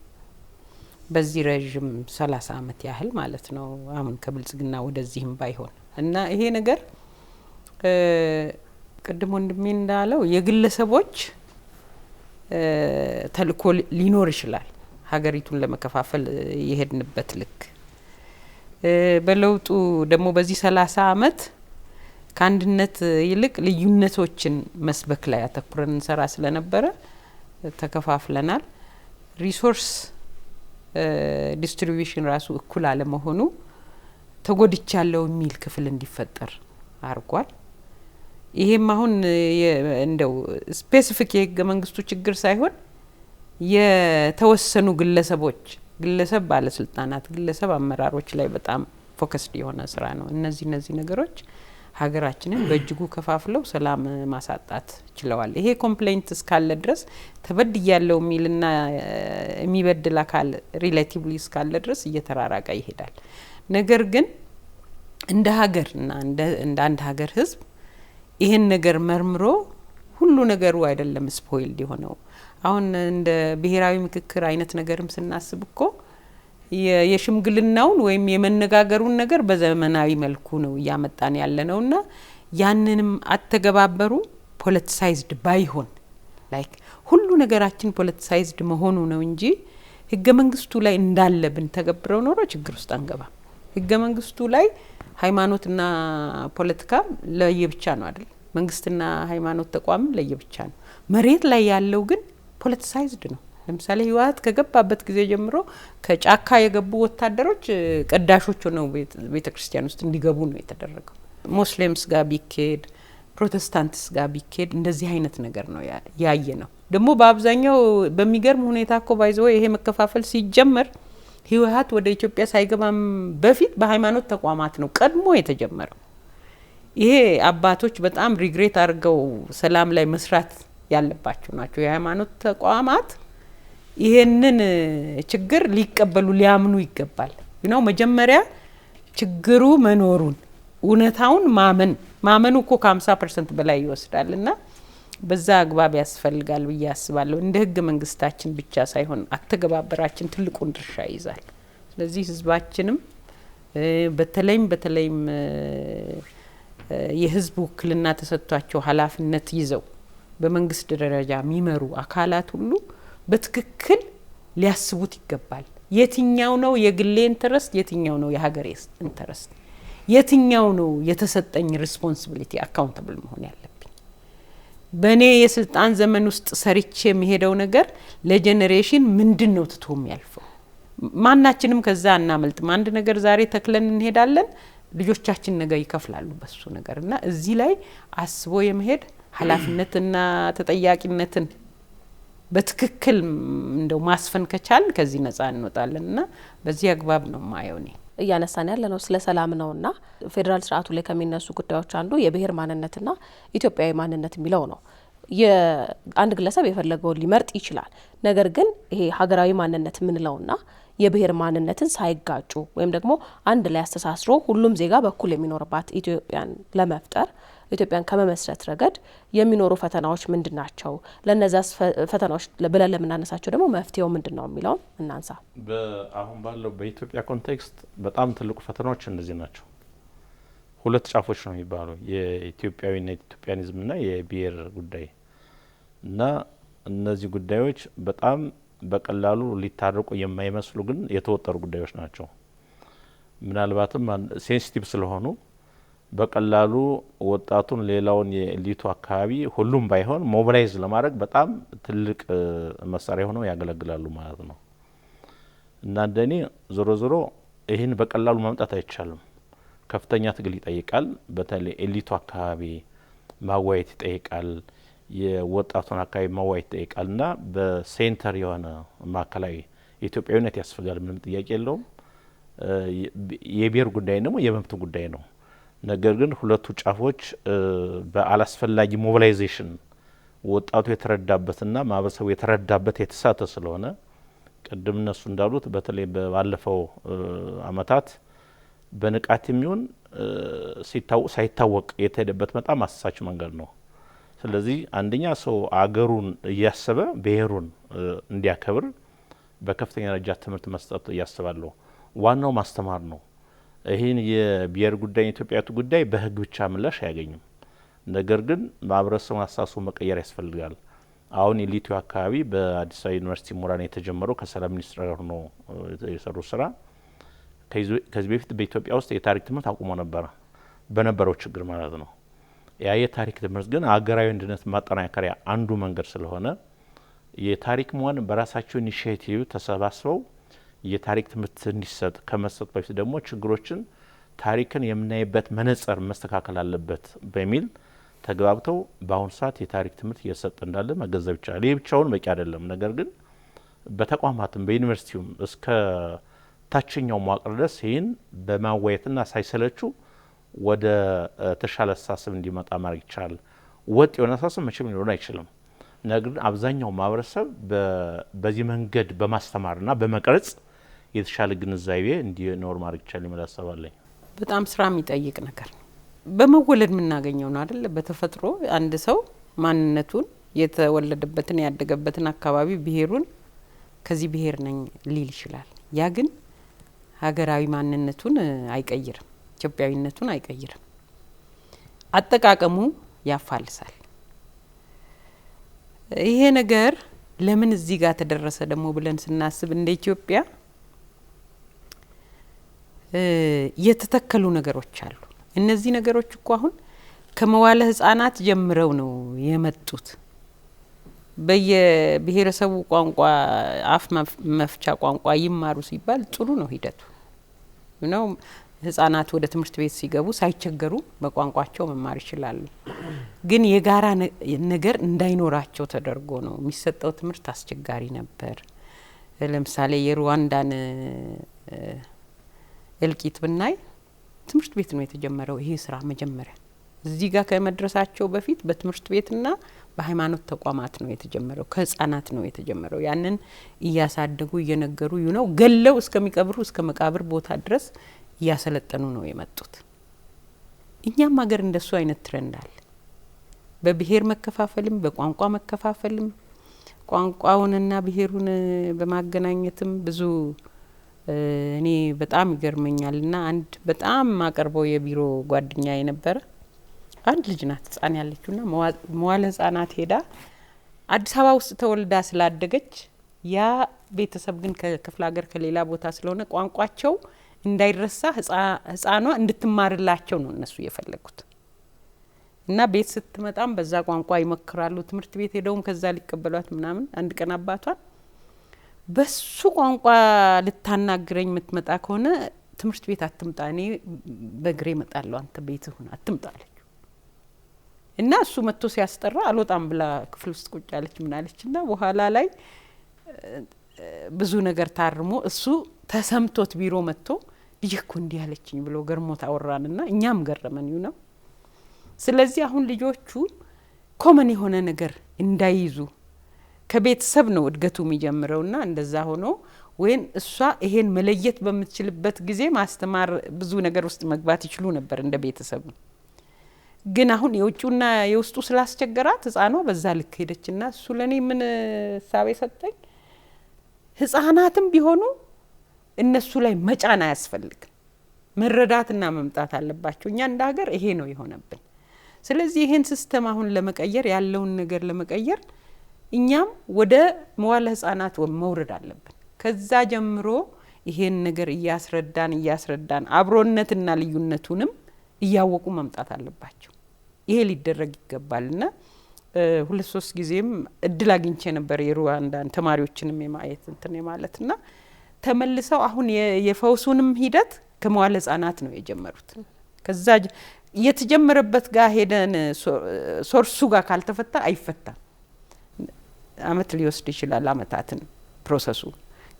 በዚህ ረዥም 30 አመት ያህል ማለት ነው። አሁን ከብልጽግና ወደዚህም ባይሆን እና ይሄ ነገር ቅድም ወንድሜ እንዳለው የግለሰቦች ተልእኮ ሊኖር ይችላል። ሀገሪቱን ለመከፋፈል የሄድንበት ልክ በለውጡ ደግሞ በዚህ 30 አመት ከአንድነት ይልቅ ልዩነቶችን መስበክ ላይ አተኩረን እንሰራ ስለነበረ ተከፋፍለናል። ሪሶርስ ዲስትሪቢዩሽን ራሱ እኩል አለመሆኑ ተጎድቻለሁ የሚል ክፍል እንዲፈጠር አርጓል። ይሄም አሁን እንደው ስፔሲፊክ የህገ መንግስቱ ችግር ሳይሆን የተወሰኑ ግለሰብ ባለስልጣናት፣ ግለሰብ አመራሮች ላይ በጣም ፎከስድ የሆነ ስራ ነው። እነዚህ ነገሮች ሀገራችንን በእጅጉ ከፋፍለው ሰላም ማሳጣት ችለዋል። ይሄ ኮምፕሌንት እስካለ ድረስ ተበድያለው የሚልና የሚበድል አካል ሪሌቲቭሊ እስካለ ድረስ እየተራራቀ ይሄዳል። ነገር ግን እንደ ሀገርና እንደ አንድ ሀገር ህዝብ ይሄን ነገር መርምሮ ሁሉ ነገሩ አይደለም ስፖይልድ የሆነው። አሁን እንደ ብሔራዊ ምክክር አይነት ነገርም ስናስብ እኮ የሽምግልናውን ወይም የመነጋገሩን ነገር በዘመናዊ መልኩ ነው እያመጣን ያለነውና ያንንም አተገባበሩ ፖለቲሳይዝድ ባይሆን ላይክ ሁሉ ነገራችን ፖለቲሳይዝድ መሆኑ ነው እንጂ ህገ መንግስቱ ላይ እንዳለ ብንተገብረው ኖሮ ችግር ውስጥ አንገባም። ህገ መንግስቱ ላይ ሃይማኖትና ፖለቲካ ለየብቻ ነው አይደል? መንግስትና ሃይማኖት ተቋም ለየብቻ ነው። መሬት ላይ ያለው ግን ፖለቲሳይዝድ ነው። ለምሳሌ ህወሓት ከገባበት ጊዜ ጀምሮ ከጫካ የገቡ ወታደሮች ቀዳሾች ነው ቤተክርስቲያን ውስጥ እንዲገቡ ነው የተደረገው። ሙስሊምስ ጋር ቢኬድ፣ ፕሮቴስታንትስ ጋር ቢኬድ እንደዚህ አይነት ነገር ነው ያየ ነው። ደግሞ በአብዛኛው በሚገርም ሁኔታ እኮ ባይዘው ይሄ መከፋፈል ሲጀመር ህወሓት ወደ ኢትዮጵያ ሳይገባም በፊት በሃይማኖት ተቋማት ነው ቀድሞ የተጀመረው። ይሄ አባቶች በጣም ሪግሬት አድርገው ሰላም ላይ መስራት ያለባቸው ናቸው። የሃይማኖት ተቋማት ይሄንን ችግር ሊቀበሉ ሊያምኑ ይገባል። ነው መጀመሪያ ችግሩ መኖሩን እውነታውን ማመኑ እኮ ከ50% በላይ ይወስዳልና በዛ አግባብ ያስፈልጋል ብዬ አስባለሁ። እንደ ህገ መንግስታችን ብቻ ሳይሆን አተገባበራችን ትልቁን ድርሻ ይዛል። ስለዚህ ህዝባችንም በተለይም የህዝብ ውክልና ተሰጥቷቸው ኃላፊነት ይዘው በመንግስት ደረጃ የሚመሩ አካላት ሁሉ በትክክል ሊያስቡት ይገባል። የትኛው ነው የግሌ ኢንተረስት፣ የትኛው ነው የሀገሬ ኢንተረስት፣ የትኛው ነው የተሰጠኝ ሪስፖንሲቢሊቲ አካውንታብል መሆን ያለብኝ። በእኔ የስልጣን ዘመን ውስጥ ሰርቼ የሚሄደው ነገር ለጄኔሬሽን ምንድን ነው ትቶም ያልፈው? ማናችንም ከዛ እናመልጥም። አንድ ነገር ዛሬ ተክለን እንሄዳለን፣ ልጆቻችን ነገ ይከፍላሉ በሱ ነገርና እዚህ ላይ አስቦ የመሄድ ኃላፊነትና ተጠያቂነትን በትክክል እንደው ማስፈን ከቻል ከዚህ ነፃ እንወጣለንና በዚህ አግባብ ነው ማየው። እኔ
እያነሳን ያለ ነው ስለ ሰላም ነውና ፌዴራል ስርዓቱ ላይ ከሚነሱ ጉዳዮች አንዱ የብሔር ማንነትና ኢትዮጵያዊ ማንነት የሚለው ነው። የአንድ ግለሰብ የፈለገውን ሊመርጥ ይችላል። ነገር ግን ይሄ ሀገራዊ ማንነት የምንለውና የብሔር ማንነትን ሳይጋጩ ወይም ደግሞ አንድ ላይ አስተሳስሮ ሁሉም ዜጋ በኩል የሚኖርባት ኢትዮጵያን ለመፍጠር ኢትዮጵያን ከመመስረት ረገድ የሚኖሩ ፈተናዎች ምንድናቸው? ለነዛስ ፈተናዎች ብለን ለምናነሳቸው ደግሞ መፍትሄው ምንድነው የሚለውን እናንሳ።
አሁን ባለው በኢትዮጵያ ኮንቴክስት በጣም ትልቁ ፈተናዎች እነዚህ ናቸው። ሁለት ጫፎች ነው የሚባለው የኢትዮጵያዊነት ኢትዮጵያኒዝምና የብሔር ጉዳይ እና እነዚህ ጉዳዮች በጣም በቀላሉ ሊታረቁ የማይመስሉ ግን የተወጠሩ ጉዳዮች ናቸው። ምናልባትም ሴንሲቲቭ ስለሆኑ በቀላሉ ወጣቱን ሌላውን የኤሊቱ አካባቢ ሁሉም ባይሆን ሞቢላይዝ ለማድረግ በጣም ትልቅ መሳሪያ ሆነው ያገለግላሉ ማለት ነው። እና እንደኔ ዞሮ ይህን በቀላሉ ማምጣት አይቻልም። ከፍተኛ ትግል ይጠይቃል። በተለይ ኤሊቱ አካባቢ ማዋየት ይጠይቃል። የወጣቱን አካባቢ ማዋየት ይጠይቃል እና በሴንተር የሆነ ማዕከላዊ ኢትዮጵያዊነት ያስፈልጋል። ምንም ጥያቄ የለውም። የብሔር ጉዳይ ደግሞ የመብት ጉዳይ ነው። ነገር ግን ሁለቱ ጫፎች በአላስፈላጊ ሞቢላይዜሽን ወጣቱ የተረዳበትና ማህበረሰቡ የተረዳበት የተሳተ ስለሆነ ቅድም እነሱ እንዳሉት በተለይ ባለፈው አመታት በንቃት የሚሆን ሳይታወቅ የተሄደበት በጣም አሳሳች መንገድ ነው። ስለዚህ አንደኛ ሰው አገሩን እያሰበ ብሔሩን እንዲያከብር በከፍተኛ ደረጃ ትምህርት መስጠት እያስባለሁ። ዋናው ማስተማር ነው። ይህን የብሔር ጉዳይ የኢትዮጵያቱ ጉዳይ በህግ ብቻ ምላሽ አያገኝም። ነገር ግን ማህበረሰቡን አስተሳሰብ መቀየር ያስፈልጋል። አሁን የሊቱ አካባቢ በአዲስ አበባ ዩኒቨርሲቲ ምሁራን የተጀመረው ከሰላም ሚኒስትር ጋር ሆኖ የሰሩ ስራ ከዚህ በፊት በኢትዮጵያ ውስጥ የታሪክ ትምህርት አቁሞ ነበረ በነበረው ችግር ማለት ነው። ያ የታሪክ ትምህርት ግን አገራዊ አንድነት ማጠናከሪያ አንዱ መንገድ ስለሆነ የታሪክ ምሁራን በራሳቸው ኢኒሺዬቲቭ ተሰባስበው የታሪክ ትምህርት እንዲሰጥ ከመስጠት በፊት ደግሞ ችግሮችን ታሪክን የምናይበት መነጽር መስተካከል አለበት በሚል ተግባብተው በአሁኑ ሰዓት የታሪክ ትምህርት እየተሰጠ እንዳለ መገንዘብ ይቻላል። ይህ ብቻውን በቂ አይደለም። ነገር ግን በተቋማትም በዩኒቨርሲቲውም እስከ ታችኛው መዋቅር ድረስ ይህን በማዋየትና ሳይሰለቹ ወደ ተሻለ አስተሳሰብ እንዲመጣ ማድረግ ይቻላል። ወጥ የሆነ አስተሳሰብ መቼም ሊሆን አይችልም። ነገር ግን አብዛኛው ማህበረሰብ በዚህ መንገድ በማስተማርና በመቅረጽ የተሻለ ግንዛቤ እንዲኖር ማድረግ ይቻላል ይመላሰባለኝ።
በጣም ስራ የሚጠይቅ ነገር ነው። በመወለድ የምናገኘው ነው አይደል? በተፈጥሮ አንድ ሰው ማንነቱን የተወለደበትን ያደገበትን አካባቢ ብሔሩን ከዚህ ብሔር ነኝ ሊል ይችላል። ያ ግን ሀገራዊ ማንነቱን አይቀይርም፣ ኢትዮጵያዊነቱን አይቀይርም። አጠቃቀሙ ያፋልሳል። ይሄ ነገር ለምን እዚህ ጋር ተደረሰ ደግሞ ብለን ስናስብ እንደ ኢትዮጵያ የተተከሉ ነገሮች አሉ። እነዚህ ነገሮች እኮ አሁን ከመዋለ ህጻናት ጀምረው ነው የመጡት። በየብሔረሰቡ ቋንቋ አፍ መፍቻ ቋንቋ ይማሩ ሲባል ጥሩ ነው ሂደቱ ነው። ህጻናት ወደ ትምህርት ቤት ሲገቡ ሳይቸገሩ በቋንቋቸው መማር ይችላሉ። ግን የጋራ ነገር እንዳይኖራቸው ተደርጎ ነው የሚሰጠው። ትምህርት አስቸጋሪ ነበር። ለምሳሌ የሩዋንዳን እልቂት ብናይ ትምህርት ቤት ነው የተጀመረው። ይሄ ስራ መጀመሪያ እዚህ ጋር ከመድረሳቸው በፊት በትምህርት ቤትና በሃይማኖት ተቋማት ነው የተጀመረው። ከህጻናት ነው የተጀመረው። ያንን እያሳደጉ እየነገሩ ነው ገለው እስከሚቀብሩ እስከ መቃብር ቦታ ድረስ እያሰለጠኑ ነው የመጡት። እኛም ሀገር እንደሱ አይነት ትረንድ አለ። በብሔር መከፋፈልም በቋንቋ መከፋፈልም ቋንቋውንና ብሔሩን በማገናኘትም ብዙ እኔ በጣም ይገርመኛልና አንድ በጣም ማቀርበው የቢሮ ጓደኛ የነበረ አንድ ልጅ ናት ህጻን ያለችውና መዋለ ህጻናት ሄዳ አዲስ አበባ ውስጥ ተወልዳ ስላደገች ያ ቤተሰብ ግን ከክፍለ ሀገር ከሌላ ቦታ ስለሆነ ቋንቋቸው እንዳይረሳ ህጻኗ እንድትማርላቸው ነው እነሱ የፈለጉት። እና ቤት ስትመጣም በዛ ቋንቋ ይመክራሉ። ትምህርት ቤት ሄደውም ከዛ ሊቀበሏት ምናምን አንድ ቀን አባቷን በሱ ቋንቋ ልታናግረኝ የምትመጣ ከሆነ ትምህርት ቤት አትምጣ፣ እኔ በእግሬ እመጣለሁ፣ አንተ ቤት ሁን አትምጣ አለች። እና እሱ መጥቶ ሲያስጠራ አልወጣም ብላ ክፍል ውስጥ ቁጭ አለች። ምን አለችና በኋላ ላይ ብዙ ነገር ታርሞ እሱ ተሰምቶት ቢሮ መጥቶ ልጅ እኮ እንዲህ አለችኝ ብሎ ገርሞት አወራንና እኛም ገረመን ነው። ስለዚህ አሁን ልጆቹ ኮመን የሆነ ነገር እንዳይዙ ከቤተሰብ ነው እድገቱ የሚጀምረውና እንደዛ ሆኖ ወይን እሷ ይሄን መለየት በምትችልበት ጊዜ ማስተማር ብዙ ነገር ውስጥ መግባት ይችሉ ነበር እንደ ቤተሰቡ። ግን አሁን የውጭውና የውስጡ ስላስቸገራት ህጻኗ በዛ ልክ ሄደችና እሱ ለኔ ምን ሳቤ ሰጠኝ፣ ህጻናትም ቢሆኑ እነሱ ላይ መጫን አያስፈልግም፣ መረዳትና መምጣት አለባቸው። እኛ እንደ ሀገር ይሄ ነው የሆነብን። ስለዚህ ይሄን ሲስተም አሁን ለመቀየር ያለውን ነገር ለመቀየር እኛም ወደ መዋለ ህጻናት መውረድ አለብን። ከዛ ጀምሮ ይሄን ነገር እያስረዳን አብሮነትና ልዩነቱንም እያወቁ መምጣት አለባቸው። ይሄ ሊደረግ ይገባልና 2-3 ጊዜም እድል አግኝቼ ነበር የሩዋንዳን ተማሪዎችንም የማየት እንትን ማለትና ተመልሰው አሁን የፈውሱንም ሂደት ከመዋለ ህጻናት ነው የጀመሩት። ከዛ የተጀመረበት ጋር ሄደን ሶርሱ ጋር ካልተፈታ አይፈታም። አመት ሊወስድ ይችላል፣ አመታትን ፕሮሰሱ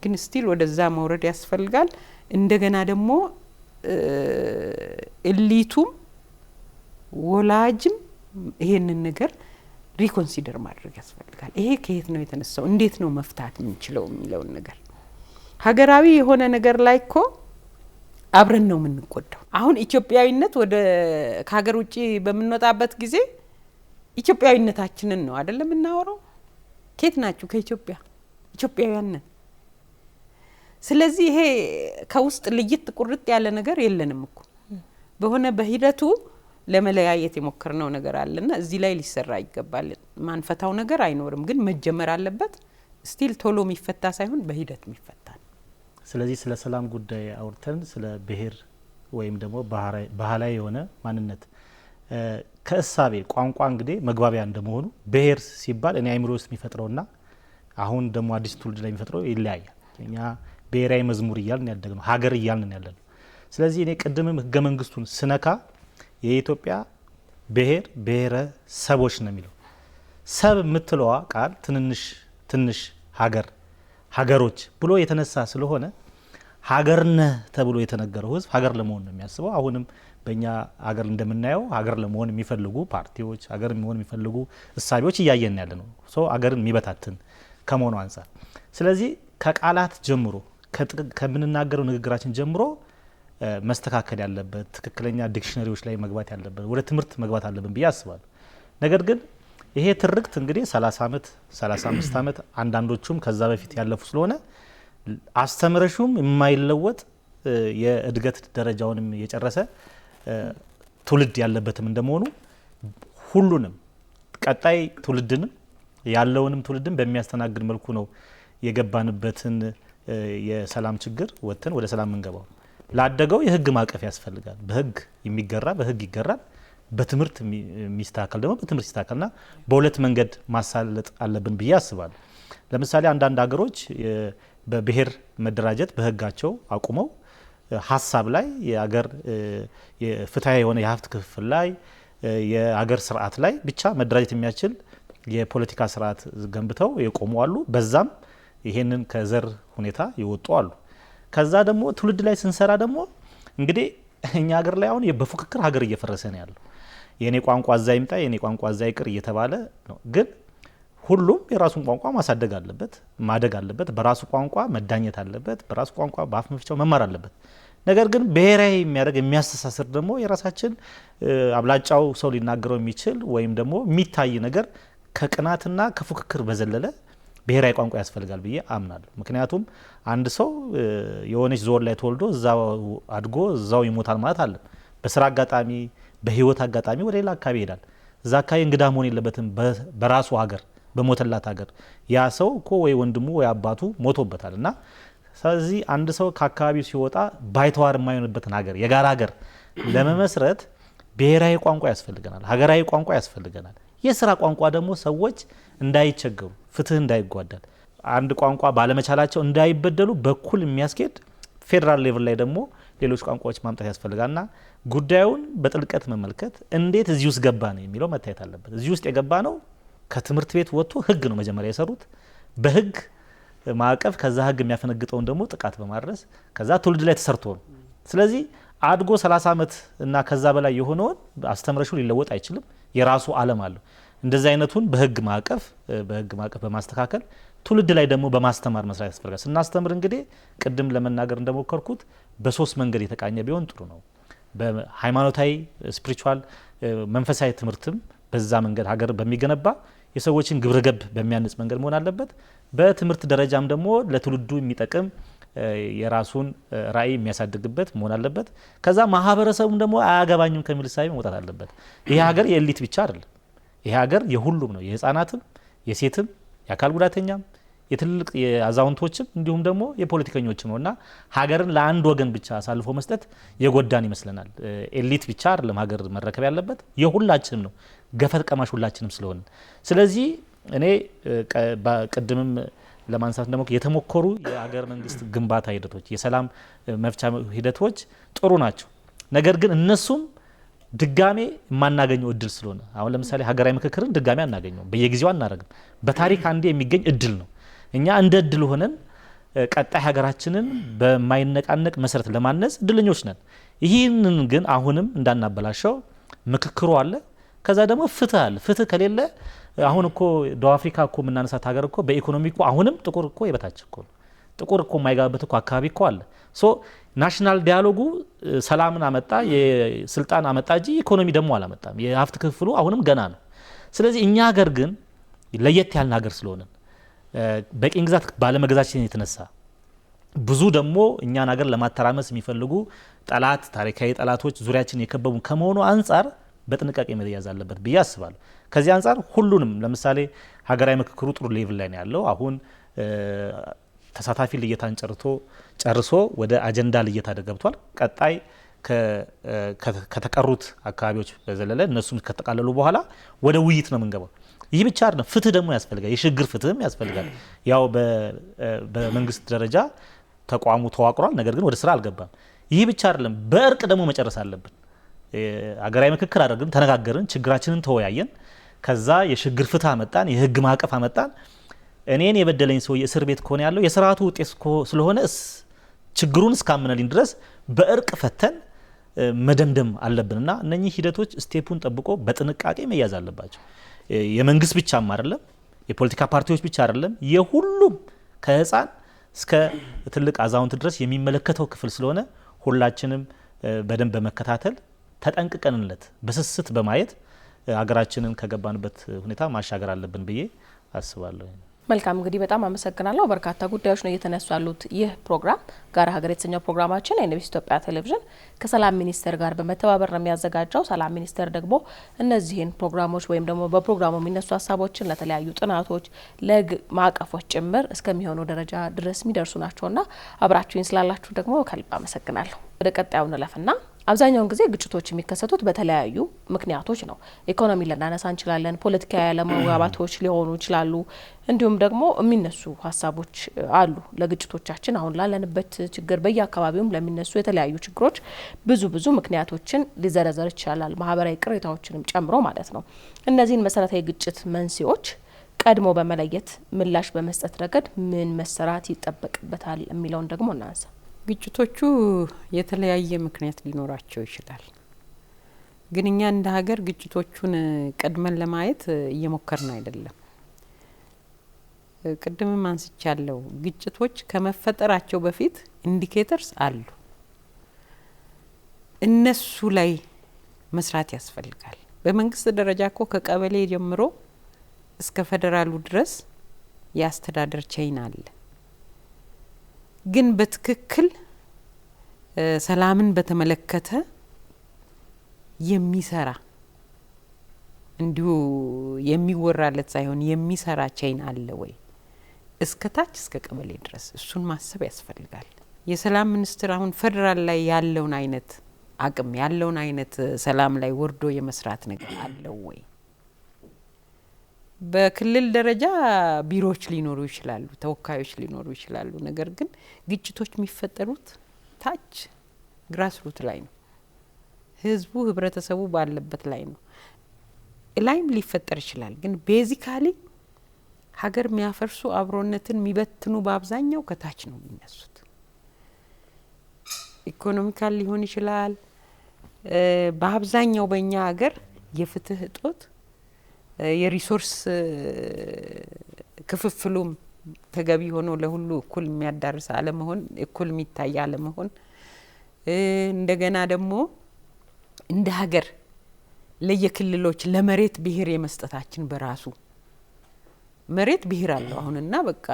ግን ስቲል ወደዛ መውረድ ያስፈልጋል። እንደገና ደግሞ እሊቱም ወላጅም ይሄንን ነገር ሪኮንሲደር ማድረግ ያስፈልጋል። ይሄ ከየት ነው የተነሳው፣ እንዴት ነው መፍታት የምንችለው የሚለውን ነገር ሀገራዊ የሆነ ነገር ላይ እኮ አብረን ነው የምንቆዳው። አሁን ኢትዮጵያዊነት ወደ ከሀገር ውጪ በምንወጣበት ጊዜ ኢትዮጵያዊነታችንን ነው አይደለም እናወራው። ከየት ናችሁ? ከኢትዮጵያ ኢትዮጵያውያን ነን። ስለዚህ ይሄ ከውስጥ ልይት ቁርጥ ያለ ነገር የለንም እኮ በሆነ በሂደቱ ለመለያየት የሞከርነው ነገር አለና እዚህ ላይ ሊሰራ ይገባል። ማንፈታው ነገር አይኖርም፣ ግን መጀመር አለበት። ስቲል ቶሎ የሚፈታ ሳይሆን በሂደት የሚፈታ።
ስለዚህ ስለ ሰላም ጉዳይ አውርተን ስለ ብሔር ወይም ደግሞ ባህላዊ የሆነ ማንነት ከእሳቤ ቋንቋ እንግዲህ መግባቢያ እንደመሆኑ ብሔር ሲባል እኔ አይምሮ ውስጥ የሚፈጥረውና አሁን ደግሞ አዲስ ትውልድ ላይ የሚፈጥረው ይለያያል። እኛ ብሔራዊ መዝሙር እያልን ያደግነው ሀገር እያልን ያለነው። ስለዚህ እኔ ቅድምም ህገ መንግስቱን ስነካ የኢትዮጵያ ብሔር ብሔረሰቦች ነው የሚለው። ሰብ የምትለዋ ቃል ትንሽ ሀገሮች ብሎ የተነሳ ስለሆነ ሀገር ነህ ተብሎ የተነገረው ህዝብ ሀገር ለመሆን ነው የሚያስበው። አሁንም በእኛ ሀገር እንደምናየው ሀገር ለመሆን የሚፈልጉ ፓርቲዎች፣ ሀገር ለመሆን የሚፈልጉ እሳቤዎች እያየን ያለ ነው። ሀገርን የሚበታትን ከመሆኑ አንጻር ስለዚህ ከቃላት ጀምሮ ከምንናገረው ንግግራችን ጀምሮ መስተካከል ያለበት ትክክለኛ ዲክሽነሪዎች ላይ መግባት ያለበት ወደ ትምህርት መግባት አለብን ብዬ አስባለሁ። ነገር ግን ይሄ ትርክት እንግዲህ 30 ዓመት 35 ዓመት አንዳንዶቹም ከዛ በፊት ያለፉ ስለሆነ አስተምረሹም የማይለወጥ የእድገት ደረጃውንም የጨረሰ ትውልድ ያለበትም እንደመሆኑ ሁሉንም ቀጣይ ትውልድንም ያለውንም ትውልድን በሚያስተናግድ መልኩ ነው የገባንበትን የሰላም ችግር ወጥተን ወደ ሰላም እንገባው። ላደገው የህግ ማቀፍ ያስፈልጋል። በህግ የሚገራ በህግ ይገራል፣ በትምህርት የሚስተካከል ደግሞ በትምህርት ይስተካከልና በሁለት መንገድ ማሳለጥ አለብን ብዬ አስባለሁ። ለምሳሌ አንዳንድ ሀገሮች በብሔር መደራጀት በህጋቸው አቁመው ሀሳብ ላይ የአገር ፍትሃዊ የሆነ የሀብት ክፍፍል ላይ የአገር ስርዓት ላይ ብቻ መደራጀት የሚያስችል የፖለቲካ ስርዓት ገንብተው የቆሙ አሉ። በዛም ይሄንን ከዘር ሁኔታ ይወጡ አሉ። ከዛ ደግሞ ትውልድ ላይ ስንሰራ ደግሞ እንግዲህ እኛ ሀገር ላይ አሁን በፉክክር ሀገር እየፈረሰ ነው ያለው። የኔ ቋንቋ እዛ ይምጣ የኔ ቋንቋ እዛ ይቅር እየተባለ ነው። ግን ሁሉም የራሱን ቋንቋ ማሳደግ አለበት፣ ማደግ አለበት፣ በራሱ ቋንቋ መዳኘት አለበት፣ በራሱ ቋንቋ በአፍ መፍቻው መማር አለበት። ነገር ግን ብሔራዊ የሚያደርግ የሚያስተሳስር ደግሞ የራሳችን አብላጫው ሰው ሊናገረው የሚችል ወይም ደግሞ የሚታይ ነገር ከቅናትና ከፉክክር በዘለለ ብሔራዊ ቋንቋ ያስፈልጋል ብዬ አምናለሁ። ምክንያቱም አንድ ሰው የሆነች ዞን ላይ ተወልዶ እዛው አድጎ እዛው ይሞታል ማለት አለ። በስራ አጋጣሚ በህይወት አጋጣሚ ወደ ሌላ አካባቢ ይሄዳል። እዛ አካባቢ እንግዳ መሆን የለበትም። በራሱ ሀገር በሞተላት ሀገር ያ ሰው እኮ ወይ ወንድሙ ወይ አባቱ ሞቶበታል እና ስለዚህ አንድ ሰው ከአካባቢው ሲወጣ ባይተዋር የማይሆንበትን ሀገር የጋራ ሀገር ለመመስረት ብሔራዊ ቋንቋ ያስፈልገናል፣ ሀገራዊ ቋንቋ ያስፈልገናል። የስራ ቋንቋ ደግሞ ሰዎች እንዳይቸገሩ፣ ፍትህ እንዳይጓደል፣ አንድ ቋንቋ ባለመቻላቸው እንዳይበደሉ በኩል የሚያስኬድ ፌዴራል ሌቭል ላይ ደግሞ ሌሎች ቋንቋዎች ማምጣት ያስፈልጋልና ጉዳዩን በጥልቀት መመልከት እንዴት እዚህ ውስጥ ገባ ነው የሚለው መታየት አለበት። እዚህ ውስጥ የገባ ነው ከትምህርት ቤት ወጥቶ ህግ ነው መጀመሪያ የሰሩት። በህግ ማዕቀፍ ከዛ ህግ የሚያፈነግጠውን ደግሞ ጥቃት በማድረስ ከዛ ትውልድ ላይ ተሰርቶ ነው። ስለዚህ አድጎ 30 ዓመት እና ከዛ በላይ የሆነውን አስተምረሹ ሊለወጥ አይችልም። የራሱ ዓለም አለው። እንደዚህ አይነቱን በህግ ማዕቀፍ በማስተካከል ትውልድ ላይ ደግሞ በማስተማር መስራት ያስፈልጋል። ስናስተምር እንግዲህ ቅድም ለመናገር እንደሞከርኩት በሶስት መንገድ የተቃኘ ቢሆን ጥሩ ነው። በሃይማኖታዊ ስፒሪቹዋል መንፈሳዊ ትምህርትም በዛ መንገድ ሀገር በሚገነባ የሰዎችን ግብረገብ በሚያንጽ መንገድ መሆን አለበት። በትምህርት ደረጃም ደግሞ ለትውልዱ የሚጠቅም የራሱን ራዕይ የሚያሳድግበት መሆን አለበት። ከዛ ማህበረሰቡም ደግሞ አያገባኝም ከሚል ሳቢ መውጣት አለበት። ይሄ ሀገር የኤሊት ብቻ አይደለም። ይሄ ሀገር የሁሉም ነው። የህፃናትም፣ የሴትም፣ የአካል ጉዳተኛም፣ የትልቅ የአዛውንቶችም እንዲሁም ደግሞ የፖለቲከኞችም ነውና ሀገርን ለአንድ ወገን ብቻ አሳልፎ መስጠት የጎዳን ይመስለናል። ኤሊት ብቻ አይደለም ሀገር መረከብ ያለበት የሁላችንም ነው። ገፈት ቀማሽ ሁላችንም ስለሆነ ስለዚህ እኔ ቅድምም ለማንሳት ደግሞ የተሞከሩ የሀገር መንግስት ግንባታ ሂደቶች የሰላም መፍቻ ሂደቶች ጥሩ ናቸው። ነገር ግን እነሱም ድጋሜ የማናገኘው እድል ስለሆነ አሁን ለምሳሌ ሀገራዊ ምክክርን ድጋሜ አናገኘውም፣ በየጊዜው አናረግም። በታሪክ አንዴ የሚገኝ እድል ነው። እኛ እንደ እድል ሆነን ቀጣይ ሀገራችንን በማይነቃነቅ መሰረት ለማነጽ እድለኞች ነን። ይህንን ግን አሁንም እንዳናበላሸው ምክክሩ አለ። ከዛ ደግሞ ፍትህ አለ። ፍትህ ከሌለ አሁን እኮ ደቡብ አፍሪካ እኮ የምናነሳት ሀገር እኮ በኢኮኖሚ እኮ አሁንም ጥቁር እኮ የበታች እኮ ነው። ጥቁር እኮ የማይጋበት እኮ አካባቢ እኮ አለ። ሶ ናሽናል ዲያሎጉ ሰላምን አመጣ፣ የስልጣን አመጣ እንጂ ኢኮኖሚ ደግሞ አላመጣም። የሀብት ክፍሉ አሁንም ገና ነው። ስለዚህ እኛ ሀገር ግን ለየት ያልን ሀገር ስለሆነ በቅኝ ግዛት ባለመገዛችን የተነሳ ብዙ ደግሞ እኛን ሀገር ለማተራመስ የሚፈልጉ ጠላት ታሪካዊ ጠላቶች ዙሪያችን የከበቡ ከመሆኑ አንጻር በጥንቃቄ መያዝ አለበት ብዬ አስባለሁ። ከዚህ አንጻር ሁሉንም ለምሳሌ ሀገራዊ ምክክሩ ጥሩ ሌቭል ላይ ነው ያለው። አሁን ተሳታፊ ልየታን ጨርሶ ወደ አጀንዳ ልየታ ገብቷል። ቀጣይ ከተቀሩት አካባቢዎች በዘለለ እነሱም ከተቃለሉ በኋላ ወደ ውይይት ነው የምንገባው። ይህ ብቻ አይደለም፣ ፍትህ ደግሞ ያስፈልጋል። የሽግግር ፍትህም ያስፈልጋል። ያው በመንግስት ደረጃ ተቋሙ ተዋቅሯል፣ ነገር ግን ወደ ስራ አልገባም። ይህ ብቻ አይደለም፣ በእርቅ ደግሞ መጨረስ አለብን። ሀገራዊ ምክክር አደረግን፣ ተነጋገርን፣ ችግራችንን ተወያየን። ከዛ የሽግግር ፍትህ አመጣን፣ የህግ ማዕቀፍ አመጣን። እኔን የበደለኝ ሰው የእስር ቤት ከሆነ ያለው የስርዓቱ ውጤት ስለሆነ ችግሩን እስካመነልኝ ድረስ በእርቅ ፈተን መደምደም አለብንና እነኚህ ሂደቶች ስቴፑን ጠብቆ በጥንቃቄ መያዝ አለባቸው። የመንግስት ብቻም አይደለም፣ የፖለቲካ ፓርቲዎች ብቻ አይደለም፣ የሁሉም ከህፃን እስከ ትልቅ አዛውንት ድረስ የሚመለከተው ክፍል ስለሆነ ሁላችንም በደንብ በመከታተል ተጠንቅቀንለት በስስት በማየት ሀገራችንን ከገባንበት ሁኔታ ማሻገር አለብን ብዬ አስባለሁ።
መልካም እንግዲህ በጣም አመሰግናለሁ። በርካታ ጉዳዮች ነው እየተነሱ ያሉት። ይህ ፕሮግራም ጋራ ሀገር የተሰኘው ፕሮግራማችን የኤንቢሲ ኢትዮጵያ ቴሌቪዥን ከሰላም ሚኒስቴር ጋር በመተባበር ነው የሚያዘጋጀው። ሰላም ሚኒስቴር ደግሞ እነዚህን ፕሮግራሞች ወይም ደግሞ በፕሮግራሙ የሚነሱ ሀሳቦችን ለተለያዩ ጥናቶች ለህግ ማዕቀፎች ጭምር እስከሚሆኑ ደረጃ ድረስ የሚደርሱ ናቸውና አብራችሁኝ ስላላችሁ ደግሞ ከልብ አመሰግናለሁ። ወደ ቀጣዩ እንለፍና አብዛኛውን ጊዜ ግጭቶች የሚከሰቱት በተለያዩ ምክንያቶች ነው። ኢኮኖሚ ልናነሳ እንችላለን፣ ፖለቲካዊ ያለመግባባቶች ሊሆኑ ይችላሉ። እንዲሁም ደግሞ የሚነሱ ሀሳቦች አሉ ለግጭቶቻችን። አሁን ላለንበት ችግር በየአካባቢውም ለሚነሱ የተለያዩ ችግሮች ብዙ ምክንያቶችን ሊዘረዘር ይችላል፣ ማህበራዊ ቅሬታዎችንም ጨምሮ ማለት ነው። እነዚህን መሰረታዊ ግጭት መንስኤዎች ቀድሞ በመለየት ምላሽ በመስጠት ረገድ ምን መሰራት ይጠበቅበታል የሚለውን ደግሞ እናንሳ።
ግጭቶቹ የተለያየ ምክንያት ሊኖራቸው ይችላል። ግን እኛ እንደ ሀገር ግጭቶቹን ቀድመን ለማየት እየሞከርን አይደለም። ቅድምም አንስቻለሁ፣ ግጭቶች ከመፈጠራቸው በፊት ኢንዲኬተርስ አሉ። እነሱ ላይ መስራት ያስፈልጋል። በመንግስት ደረጃ እኮ ከቀበሌ ጀምሮ እስከ ፌደራሉ ድረስ የአስተዳደር ቼይን አለ። ግን በትክክል ሰላምን በተመለከተ የሚሰራ እንዲሁ የሚወራለት ሳይሆን የሚሰራ ቼይን አለ ወይ እስከ ታች እስከ ቀበሌ ድረስ? እሱን ማሰብ ያስፈልጋል። የሰላም ሚኒስትር አሁን ፌደራል ላይ ያለውን አይነት አቅም ያለውን አይነት ሰላም ላይ ወርዶ የመስራት ነገር አለው ወይ? በክልል ደረጃ ቢሮዎች ሊኖሩ ይችላሉ፣ ተወካዮች ሊኖሩ ይችላሉ። ነገር ግን ግጭቶች የሚፈጠሩት ታች ግራስሩት ላይ ነው። ህዝቡ ህብረተሰቡ ባለበት ላይ ነው። ላይም ሊፈጠር ይችላል። ግን ቤዚካሊ ሀገር የሚያፈርሱ አብሮነትን የሚበትኑ በአብዛኛው ከታች ነው የሚነሱት። ኢኮኖሚካል ሊሆን ይችላል። በአብዛኛው በእኛ ሀገር የፍትህ እጦት፣ የሪሶርስ ክፍፍሉም ተገቢ ሆኖ ለሁሉ እኩል የሚያዳርስ አለመሆን፣ እኩል የሚታይ አለመሆን፣ እንደገና ደግሞ እንደ ሀገር ለየክልሎች ለመሬት ብሔር የመስጠታችን በራሱ መሬት ብሔር አለው አሁንና በቃ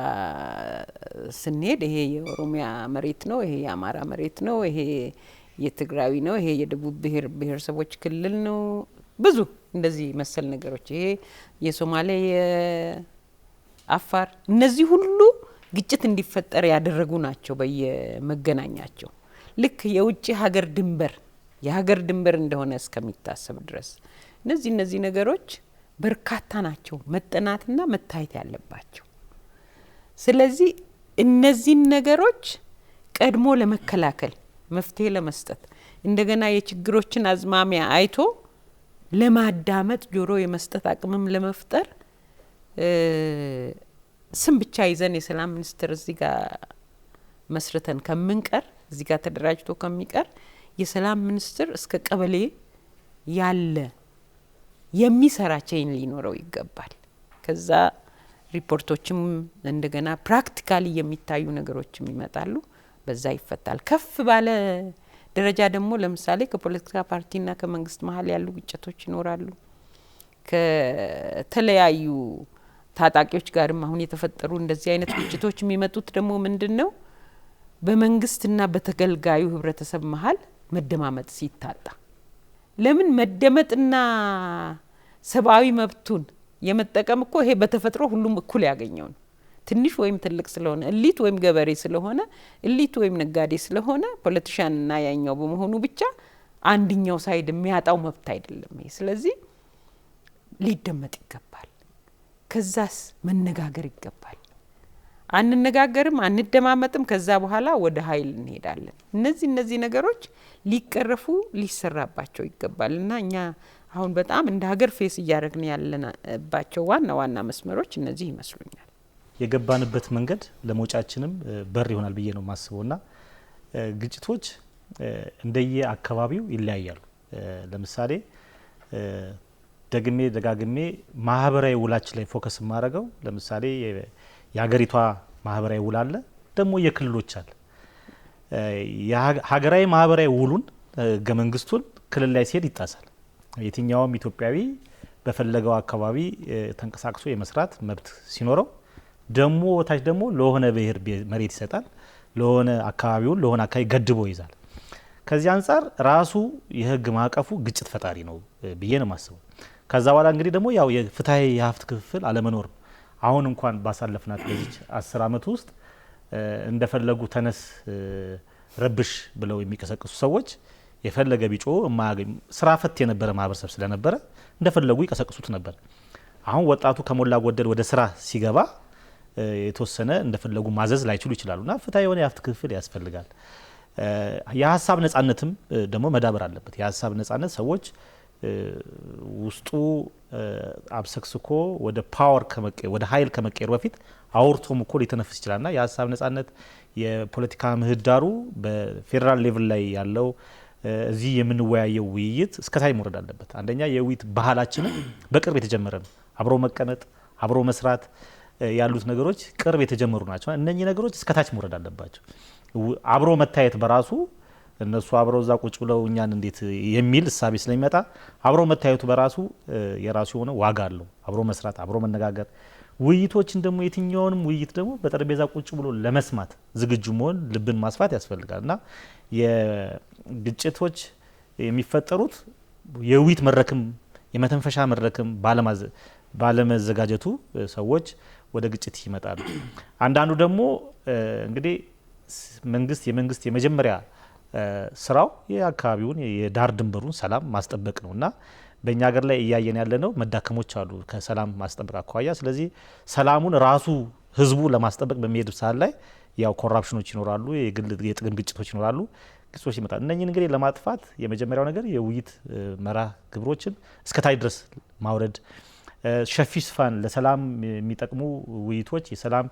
ስንሄድ ይሄ የኦሮሚያ መሬት ነው፣ ይሄ የአማራ መሬት ነው፣ ይሄ የትግራዊ ነው፣ ይሄ የደቡብ ብሔረሰቦች ክልል ነው። ብዙ እንደዚህ መሰል ነገሮች፣ ይሄ የሶማሌ የአፋር፣ እነዚህ ሁሉ ግጭት እንዲፈጠር ያደረጉ ናቸው በየመገናኛቸው። ልክ የውጭ ሀገር ድንበር የሀገር ድንበር እንደሆነ እስከሚታሰብ ድረስ እነዚህ ነገሮች በርካታ ናቸው መጠናትና መታየት ያለባቸው። ስለዚህ እነዚህን ነገሮች ቀድሞ ለመከላከል መፍትሄ ለመስጠት እንደገና የችግሮችን አዝማሚያ አይቶ ለማዳመጥ ጆሮ የመስጠት አቅምም ለመፍጠር ስም ብቻ ይዘን የሰላም ሚኒስትር እዚህ ጋር መስርተን ከምንቀር እዚህ ጋር ተደራጅቶ ከሚቀር የሰላም ሚኒስትር እስከ ቀበሌ ያለ የሚሰራ ቼይን ሊኖረው ይገባል። ከዛ ሪፖርቶችም እንደገና ፕራክቲካሊ የሚታዩ ነገሮችም ይመጣሉ፣ በዛ ይፈታል። ከፍ ባለ ደረጃ ደግሞ ለምሳሌ ከፖለቲካ ፓርቲና ከመንግስት መሀል ያሉ ግጭቶች ይኖራሉ። ከተለያዩ ታጣቂዎች ጋርም አሁን የተፈጠሩ እንደዚህ አይነት ግጭቶች የሚመጡት ደግሞ ምንድነው? በመንግስትና በተገልጋዩ ህብረተሰብ መሀል መደማመጥ ሲታጣ። ለምን መደመጥና ሰብአዊ መብቱን የመጠቀም እኮ ይሄ በተፈጥሮ ሁሉም እኩል ያገኘው ነው። ትንሽ ወይም ትልቅ ስለሆነ እሊት ወይም ገበሬ ስለሆነ እሊት ወይም ነጋዴ ስለሆነ ፖለቲሻንና ያኛው በመሆኑ ብቻ አንድኛው ሳይድ የሚያጣው መብት አይደለም ይሄ። ስለዚህ ሊደመጥ ይገባል። ከዛስ መነጋገር ይገባል። አንነጋገርም አንደማመጥም፣ ከዛ በኋላ ወደ ኃይል እንሄዳለን። እነዚህ ነገሮች ሊቀረፉ ሊሰራባቸው ይገባል እና እኛ አሁን በጣም እንደ ሀገር ፌስ እያደረግን ያለንባቸው ዋና መስመሮች እነዚህ ይመስሉኛል።
የገባንበት መንገድ ለመውጫችንም በር ይሆናል ብዬ ነው ማስበውና ግጭቶች እንደየ አካባቢው ይለያያሉ። ለምሳሌ ደጋግሜ ማህበራዊ ውላችን ላይ ፎከስ ማድረገው ለምሳሌ የሀገሪቷ ማህበራዊ ውል አለ፣ ደግሞ የክልሎች አለ። የሀገራዊ ማህበራዊ ውሉን ህገ መንግስቱን ክልል ላይ ሲሄድ ይጣሳል። የትኛውም ኢትዮጵያዊ በፈለገው አካባቢ ተንቀሳቅሶ የመስራት መብት ሲኖረው ደግሞ ታች ደግሞ ለሆነ ብሔር መሬት ይሰጣል፣ ለሆነ አካባቢ ገድቦ ይዛል። ከዚህ አንጻር ራሱ የህግ ማዕቀፉ ግጭት ፈጣሪ ነው ብዬ ነው ማስበው። ከዛ በኋላ እንግዲህ ደግሞ ያው የፍትሃዊ የሀብት ክፍል አለመኖር ነው። አሁን እንኳን ባሳለፍናት በዚህ 10 አመት ውስጥ እንደፈለጉ ተነስ ረብሽ ብለው የሚቀሰቅሱ ሰዎች የፈለገ ቢጮ የማያገኝ ስራ ፈት የነበረ ማህበረሰብ ስለነበረ እንደፈለጉ ይቀሰቅሱት ነበር። አሁን ወጣቱ ከሞላ ጎደል ወደ ስራ ሲገባ የተወሰነ እንደፈለጉ ማዘዝ ላይችሉ ይችላሉና ፍትሃዊ የሆነ የሀብት ክፍል ያስፈልጋል። የሀሳብ ነጻነትም ደግሞ መዳበር አለበት። የሀሳብ ነጻነት ሰዎች ውስጡ አብሰክስኮ ወደ ፓወር ወደ ኃይል ከመቀየሩ በፊት አውርቶም እኮ ሊተነፍስ ይችላልና የሀሳብ ነጻነት የፖለቲካ ምህዳሩ በፌዴራል ሌቭል ላይ ያለው እዚህ የምንወያየው ውይይት እስከታይ መውረድ አለበት። አንደኛ የውይይት ባህላችንን በቅርብ የተጀመረ ነው። አብሮ መቀመጥ፣ አብሮ መስራት ያሉት ነገሮች ቅርብ የተጀመሩ ናቸው። እነኚህ ነገሮች እስከታች መውረድ አለባቸው። አብሮ መታየት በራሱ እነሱ አብረው እዛ ቁጭ ብለው እኛን እንዴት የሚል እሳቤ ስለሚመጣ አብሮ መታየቱ በራሱ የራሱ የሆነ ዋጋ አለው። አብሮ መስራት፣ አብሮ መነጋገር፣ ውይይቶችን ደግሞ የትኛውንም ውይይት ደግሞ በጠረጴዛ ቁጭ ብሎ ለመስማት ዝግጁ መሆን፣ ልብን ማስፋት ያስፈልጋል እና የግጭቶች የሚፈጠሩት የውይይት መድረክም የመተንፈሻ መድረክም ባለመዘጋጀቱ ሰዎች ወደ ግጭት ይመጣሉ። አንዳንዱ ደግሞ እንግዲህ የመንግስት የመጀመሪያ ስራው የአካባቢውን የዳር ድንበሩን ሰላም ማስጠበቅ ነውና በእኛ ሀገር ላይ እያየን ያለነው መዳከሞች አሉ ከሰላም ማስጠበቅ አኳያ። ስለዚህ ሰላሙን ራሱ ህዝቡ ለማስጠበቅ በሚሄድ ሰዓት ላይ ያው ኮራፕሽኖች ይኖራሉ፣ የጥቅም ግጭቶች ይኖራሉ፣ ግጭቶች ይመጣሉ። እነኚህን እንግዲህ ለማጥፋት የመጀመሪያው ነገር የውይይት መርሃ ግብሮችን እስከታይ ድረስ ማውረድ፣ ሸፊ ሽፋን ለሰላም የሚጠቅሙ ውይይቶች የሰላም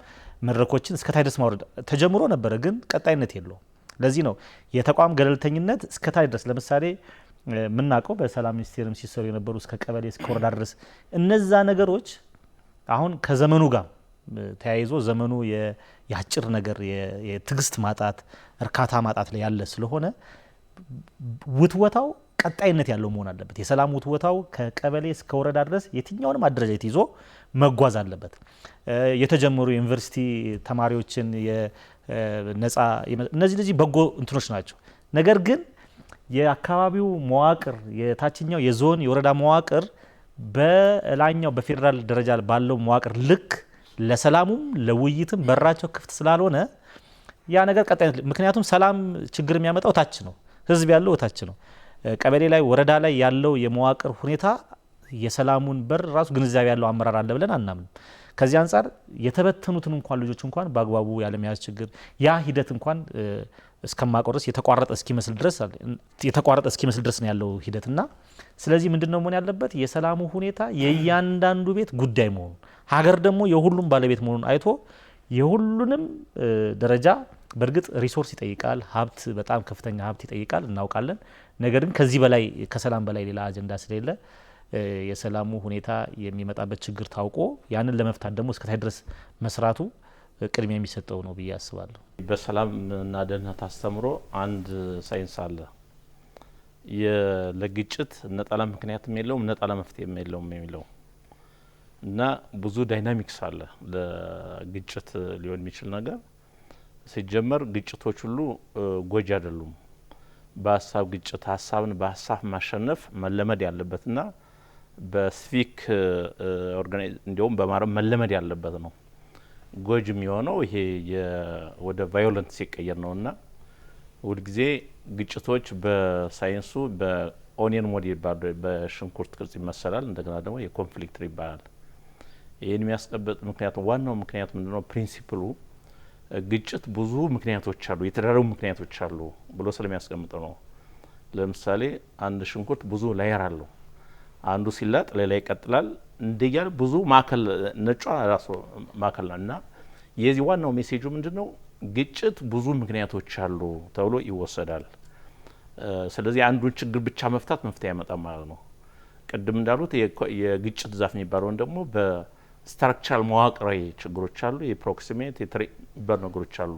መድረኮችን እስከታይ ድረስ ማውረድ ተጀምሮ ነበረ፣ ግን ቀጣይነት የለውም። ለዚህ ነው የተቋም ገለልተኝነት እስከታይ ድረስ ለምሳሌ የምናውቀው በሰላም ሚኒስቴርም ሲሰሩ የነበሩ እስከ ቀበሌ እስከ ወረዳ ድረስ እነዛ ነገሮች አሁን ከዘመኑ ጋር ተያይዞ ዘመኑ የአጭር ነገር የትግስት ማጣት እርካታ ማጣት ላይ ያለ ስለሆነ ውትወታው ቀጣይነት ያለው መሆን አለበት። የሰላም ውትወታው ከቀበሌ እስከ ወረዳ ድረስ የትኛውንም አደረጃጀት ይዞ መጓዝ አለበት። የተጀመሩ የዩኒቨርሲቲ ተማሪዎችን ነጻ እነዚህ በጎ እንትኖች ናቸው። ነገር ግን የአካባቢው መዋቅር የታችኛው የዞን የወረዳ መዋቅር በላይኛው በፌዴራል ደረጃ ባለው መዋቅር ልክ ለሰላሙም ለውይይትም በራቸው ክፍት ስላልሆነ ያ ነገር ቀጣይነት ምክንያቱም ሰላም ችግር የሚያመጣው ታች ነው፣ ህዝብ ያለው ታች ነው። ቀበሌ ላይ ወረዳ ላይ ያለው የመዋቅር ሁኔታ የሰላሙን በር ራሱ ግንዛቤ ያለው አመራር አለ ብለን አናምንም። ከዚህ አንጻር የተበተኑትን እንኳን ልጆች እንኳን በአግባቡ ያለመያዝ ችግር ያ ሂደት እንኳን እስከማቆረስ የተቋረጠ እስኪመስል ድረስ ነው ያለው ሂደትና ስለዚህ ምንድነው መሆን ያለበት የሰላሙ ሁኔታ የእያንዳንዱ ቤት ጉዳይ መሆኑ ሀገር ደግሞ የሁሉም ባለቤት መሆኑን አይቶ የሁሉንም ደረጃ በእርግጥ ሪሶርስ ይጠይቃል፣ ሀብት በጣም ከፍተኛ ሀብት ይጠይቃል እናውቃለን። ነገር ግን ከዚህ በላይ ከሰላም በላይ ሌላ አጀንዳ ስለሌለ የሰላሙ ሁኔታ የሚመጣበት ችግር ታውቆ ያንን ለመፍታት ደግሞ እስከታይ ድረስ መስራቱ ቅድሚያ የሚሰጠው ነው ብዬ አስባለሁ።
በሰላምና ደህንነት አስተምሮ አንድ ሳይንስ አለ። ለግጭት ነጠላ ምክንያትም የለውም ነጠላ መፍትሄም የለውም የሚለው እና ብዙ ዳይናሚክስ አለ ለግጭት ሊሆን የሚችል ነገር። ሲጀመር ግጭቶች ሁሉ ጎጂ አይደሉም። በሀሳብ ግጭት ሀሳብን በሀሳብ ማሸነፍ መለመድ ያለበትና በሲቪክ እንዲሁም በማረም መለመድ ያለበት ነው። ጎጂ የሚሆነው ይሄ ወደ ቫዮለንስ ሲቀየር ነውና ሁልጊዜ ግጭቶች በሳይንሱ በኦኒየን ሞዴል በሽንኩርት ቅርጽ ይመሰላል። እንደገና ደግሞ የኮንፍሊክት ይባላል። ይህን የሚያስቀበጥ ምክንያቱም ዋናው ምክንያት ምንድነው? ፕሪንሲፕሉ ግጭት ብዙ ምክንያቶች አሉ፣ የተደራረቡ ምክንያቶች አሉ ብሎ ስለሚያስቀምጥ ነው። ለምሳሌ አንድ ሽንኩርት ብዙ ላየር አለው። አንዱ ሲላጥ ሌላ ይቀጥላል። እንደያለ ብዙ ማከል ነጯ ራሱ ማከል እና የዚህ ዋናው ሜሴጁ ምንድነው? ግጭት ብዙ ምክንያቶች አሉ ተብሎ ይወሰዳል። ስለዚህ አንዱን ችግር ብቻ መፍታት መፍትሄ ያመጣል ማለት ነው። ቅድም እንዳሉት የግጭት ዛፍ የሚባለውን ደግሞ በስትራክቸራል መዋቅራዊ ችግሮች አሉ፣ የፕሮክሲሜት የሚባሉ ነገሮች አሉ።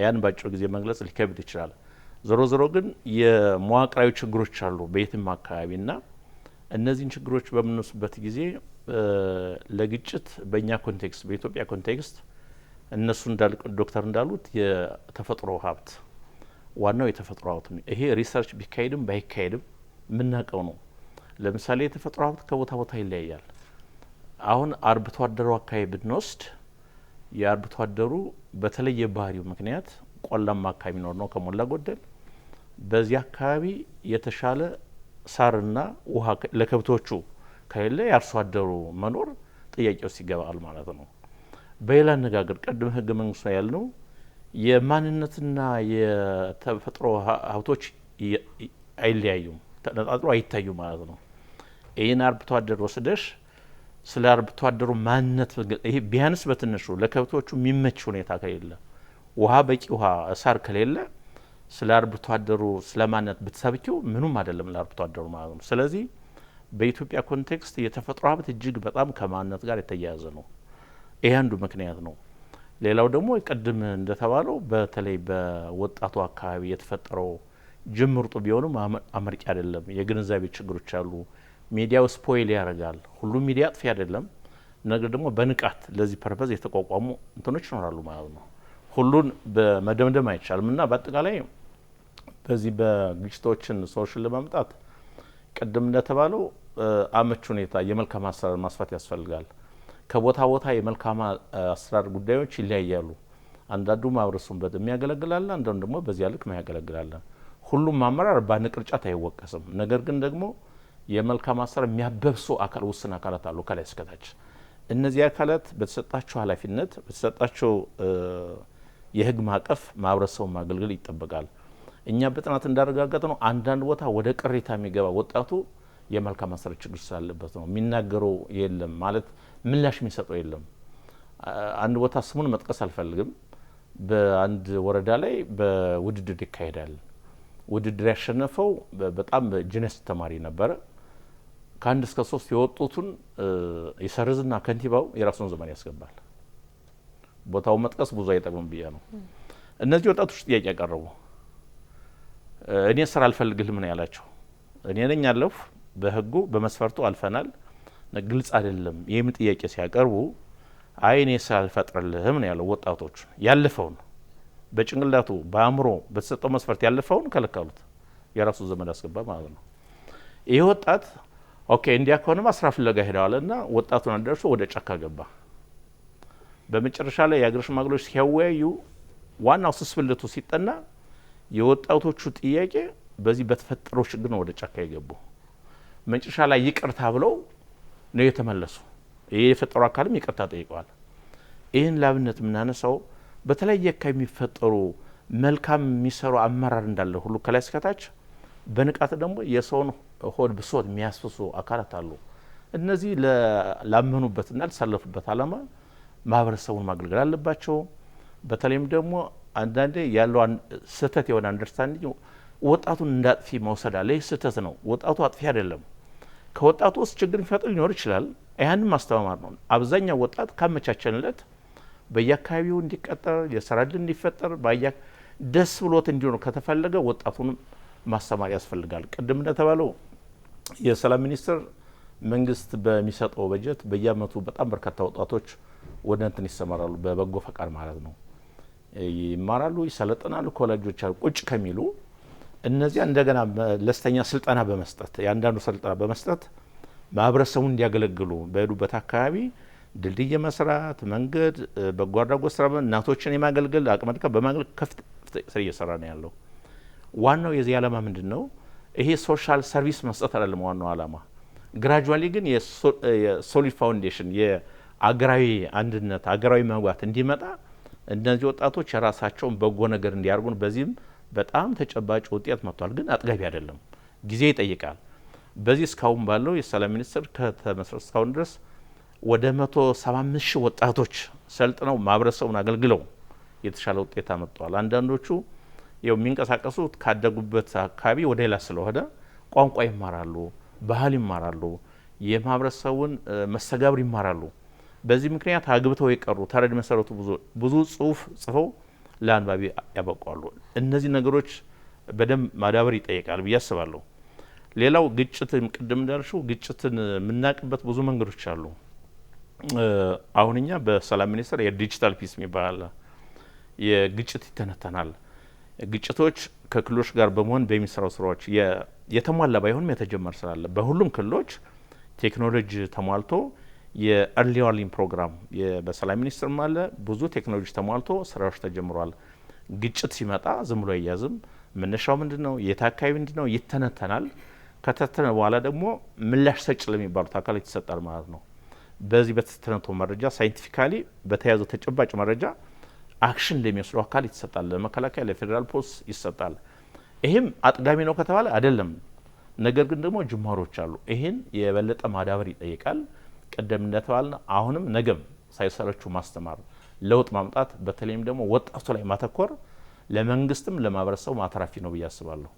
ያን ባጭሩ ጊዜ መግለጽ ሊከብድ ይችላል። ዞሮ ዞሮ ግን የመዋቅራዊ ችግሮች አሉ በየትም አካባቢና እነዚህን ችግሮች በምንወስድበት ጊዜ ለግጭት በእኛ ኮንቴክስት በኢትዮጵያ ኮንቴክስት እነሱ ዶክተር እንዳሉት የተፈጥሮ ሀብት ዋናው የተፈጥሮ ሀብት ነው። ይሄ ሪሰርች ቢካሄድም ባይካሄድም የምናውቀው ነው። ለምሳሌ የተፈጥሮ ሀብት ከቦታ ቦታ ይለያያል። አሁን አርብቶ አደሩ አካባቢ ብንወስድ የአርብቶ አደሩ በተለየ ባህሪው ምክንያት ቆላማ አካባቢ ኖር ነው ከሞላ ጎደል በዚህ አካባቢ የተሻለ ሳርና ውሃ ለከብቶቹ ከሌለ ያርሶ አደሩ መኖር ጥያቄ ውስጥ ይገባል ማለት ነው። በሌላ አነጋገር ቀደም ህገ መንግስቱ ያልነው የማንነትና የተፈጥሮ ሀብቶች አይለያዩም፣ ተነጣጥሎ አይታዩም ማለት ነው። ይህን አርብቶ አደር ወስደሽ ስለ አርብቶ አደሩ ማንነት ይሄ ቢያንስ በትንሹ ለከብቶቹ የሚመች ሁኔታ ከሌለ ውሃ በቂ ውሃ ሳር ከሌለ ስለ አርብቶ አደሩ ስለ ማንነት ብትሰብኪው ምኑም አይደለም ለአርብቶ አደሩ ማለት ነው። ስለዚህ በኢትዮጵያ ኮንቴክስት የተፈጥሮ ሀብት እጅግ በጣም ከማንነት ጋር የተያያዘ ነው። ይሄ አንዱ ምክንያት ነው። ሌላው ደግሞ ቅድም እንደተባለው በተለይ በወጣቱ አካባቢ የተፈጠረው ጅምርጡ ቢሆንም አመርቂ አይደለም። የግንዛቤ ችግሮች አሉ። ሚዲያው ስፖይል ያደርጋል። ሁሉም ሚዲያ አጥፊ አይደለም። ነገር ደግሞ በንቃት ለዚህ ፐርፐዝ የተቋቋሙ እንትኖች ይኖራሉ ማለት ነው። ሁሉን በመደምደም አይቻልም እና በአጠቃላይ በዚህ በግጭቶችን ሶሉሽን ለማምጣት ቅድም እንደተባለው አመች ሁኔታ የመልካም አሰራር ማስፋት ያስፈልጋል። ከቦታ ቦታ የመልካም አሰራር ጉዳዮች ይለያያሉ። አንዳንዱ ማህበረሰቡን በደም ያገለግላል፣ አንዳንዱ ደግሞ በዚያ ልክ ያገለግላል። ሁሉም አመራር በአንድ ቅርጫት አይወቀስም። ነገር ግን ደግሞ የመልካም አሰራር የሚያበብሱ አካል ውስን አካላት አሉ ከላይ እስከታች። እነዚህ አካላት በተሰጣቸው ኃላፊነት በተሰጣቸው የህግ ማዕቀፍ ማህበረሰቡን ማገልገል ይጠበቃል። እኛ በጥናት እንዳረጋገጥ ነው አንዳንድ ቦታ ወደ ቅሬታ የሚገባ ወጣቱ የመልካም አሰራር ችግር ስላለበት ነው። የሚናገረው የለም ማለት ምላሽ የሚሰጠው የለም። አንድ ቦታ ስሙን መጥቀስ አልፈልግም። በአንድ ወረዳ ላይ በውድድር ይካሄዳል። ውድድር ያሸነፈው በጣም ጂነስ ተማሪ ነበረ። ከአንድ እስከ 3 የወጡትን ይሰርዝና ከንቲባው የራሱን ዘመን ያስገባል። ቦታው መጥቀስ ብዙ አይጠቅምም ብዬ ነው። እነዚህ ወጣቶች ጥያቄ ያቀረቡ እኔ ስራ አልፈልግልም ነው ያላቸው። እኔ ነኝ ያለሁ በህጉ በመስፈርቱ አልፈናል፣ ግልጽ አይደለም ይህም ጥያቄ ሲያቀርቡ አይ እኔ ስራ አልፈጥርልህም ነው ያለው። ወጣቶች ያለፈውን በጭንቅላቱ በአእምሮ በተሰጠው መስፈርት ያለፈውን ከለከሉት። የራሱ ዘመን ያስገባ ማለት ነው። ይህ ወጣት ኦኬ እንዲያ ከሆነማ ስራ ፍለጋ ሄደዋልና ወጣቱን አደረሰው ወደ ጫካ ገባ። በመጨረሻ ላይ የአገር ሽማግሌዎች ሲያወያዩ ዋናው ስስብልቱ ሲጠና የወጣቶቹ ጥያቄ በዚህ በተፈጠረው ችግር ነው ወደ ጫካ የገቡ። መጨረሻ ላይ ይቅርታ ብለው ነው የተመለሱ። ይሄ የፈጠሩ አካልም ይቅርታ ጠይቀዋል። ይህን ላብነት የምናነሳው በተለያየ አካባቢ የሚፈጠሩ መልካም የሚሰሩ አመራር እንዳለ ሁሉ ከላይ እስከታች በንቃት ደግሞ የሰውን ሆድ ብሶት የሚያስፈሱ አካላት አሉ። እነዚህ ላመኑበትና ለተሳለፉበት ዓላማ ማህበረሰቡን ማገልገል አለባቸው። በተለይም ደግሞ አንዳንዴ ያለው ስህተት የሆነ አንደርስታንዲንግ ወጣቱን እንዳጥፊ መውሰድ አለ። ይህ ስህተት ነው። ወጣቱ አጥፊ አይደለም። ከወጣቱ ውስጥ ችግር የሚፈጥር ሊኖር ይችላል። ያንን ማስተማር ነው። አብዛኛው ወጣት ካመቻቸንለት በየአካባቢው እንዲቀጠር የስራ ዕድል እንዲፈጠር ደስ ብሎት እንዲሆን ከተፈለገ ወጣቱን ማስተማር ያስፈልጋል። ቅድም እንደተባለው የሰላም ሚኒስቴር መንግስት በሚሰጠው በጀት በየአመቱ በጣም በርካታ ወጣቶች ወደ እንትን ይሰማራሉ። በበጎ ፈቃድ ማለት ነው። ይማራሉ፣ ይሰለጥናሉ። ኮሌጆች ቁጭ ከሚሉ እነዚያ እንደገና ለስተኛ ስልጠና በመስጠት ያንዳንዱ ስልጠና በመስጠት ማህበረሰቡን እንዲያገለግሉ በሄዱበት አካባቢ ድልድይ መስራት፣ መንገድ፣ በጎ አድራጎት ስራ፣ እናቶችን የማገልገል አቅመ ደካማ በማገልገል ከፍተኛ ስራ እየሰራ ነው ያለው። ዋናው የዚህ ዓላማ ምንድን ነው? ይሄ ሶሻል ሰርቪስ መስጠት አይደለም ዋናው ዓላማ። ግራጁዋሊ ግን የሶሊድ ፋውንዴሽን የአገራዊ አንድነት አገራዊ መግባባት እንዲመጣ እነዚህ ወጣቶች የራሳቸውን በጎ ነገር እንዲያርጉ፣ በዚህም በጣም ተጨባጭ ውጤት መጥቷል። ግን አጥጋቢ አይደለም፣ ጊዜ ይጠይቃል። በዚህ እስካሁን ባለው የሰላም ሚኒስቴር ከተመሰረተ እስካሁን ድረስ ወደ 175 ሺህ ወጣቶች ሰልጥነው ማህበረሰቡን አገልግለው የተሻለ ውጤት አመጥተዋል። አንዳንዶቹ የሚንቀሳቀሱት ካደጉበት አካባቢ ወደ ሌላ ስለሆነ ቋንቋ ይማራሉ፣ ባህል ይማራሉ፣ የማህበረሰቡን መስተጋብር ይማራሉ። በዚህ ምክንያት አግብተው የቀሩ ተረድ መሰረቱ ብዙ ጽሁፍ ጽፈው ለአንባቢ ያበቋሉ። እነዚህ ነገሮች በደንብ ማዳበር ይጠይቃል ብዬ አስባለሁ። ሌላው ግጭት፣ ቅድም እንዳልሽው ግጭትን የምናውቅበት ብዙ መንገዶች አሉ። አሁን እኛ በሰላም ሚኒስቴር የዲጂታል ፒስ የሚባል የግጭት ይተነተናል። ግጭቶች ከክልሎች ጋር በመሆን በሚሰራው ስራዎች የተሟላ ባይሆንም የተጀመረ ስራ አለ። በሁሉም ክልሎች ቴክኖሎጂ ተሟልቶ የአርሊ ዋርኒንግ ፕሮግራም በሰላም ሚኒስቴርም አለ። ብዙ ቴክኖሎጂ ተሟልቶ ስራዎች ተጀምሯል። ግጭት ሲመጣ ዝም ብሎ አይያዝም። መነሻው ምንድነው የታካይ ምንድነው ይተነተናል ከተተነ በኋላ ደግሞ ምላሽ ሰጭ ለሚባሉት አካላት ይሰጣል ማለት ነው በዚህ በተተነተው መረጃ ሳይንቲፊካሊ በተያዘው ተጨባጭ መረጃ አክሽን ለሚወስዱ አካል ይሰጣል ለመከላከያ ለፌደራል ፖሊስ ይሰጣል ይሄም አጥጋሚ ነው ከተባለ አይደለም ነገር ግን ደግሞ ጅማሮች አሉ ይሄን የበለጠ ማዳበር ይጠይቃል ቀደም እንደተባልና አሁንም ነገም ሳይሰለቹ ማስተማር ለውጥ ማምጣት በተለይም ደግሞ ወጣቱ ላይ ማተኮር ለመንግስትም ለማህበረሰቡ ማተራፊ ነው ብዬ አስባለሁ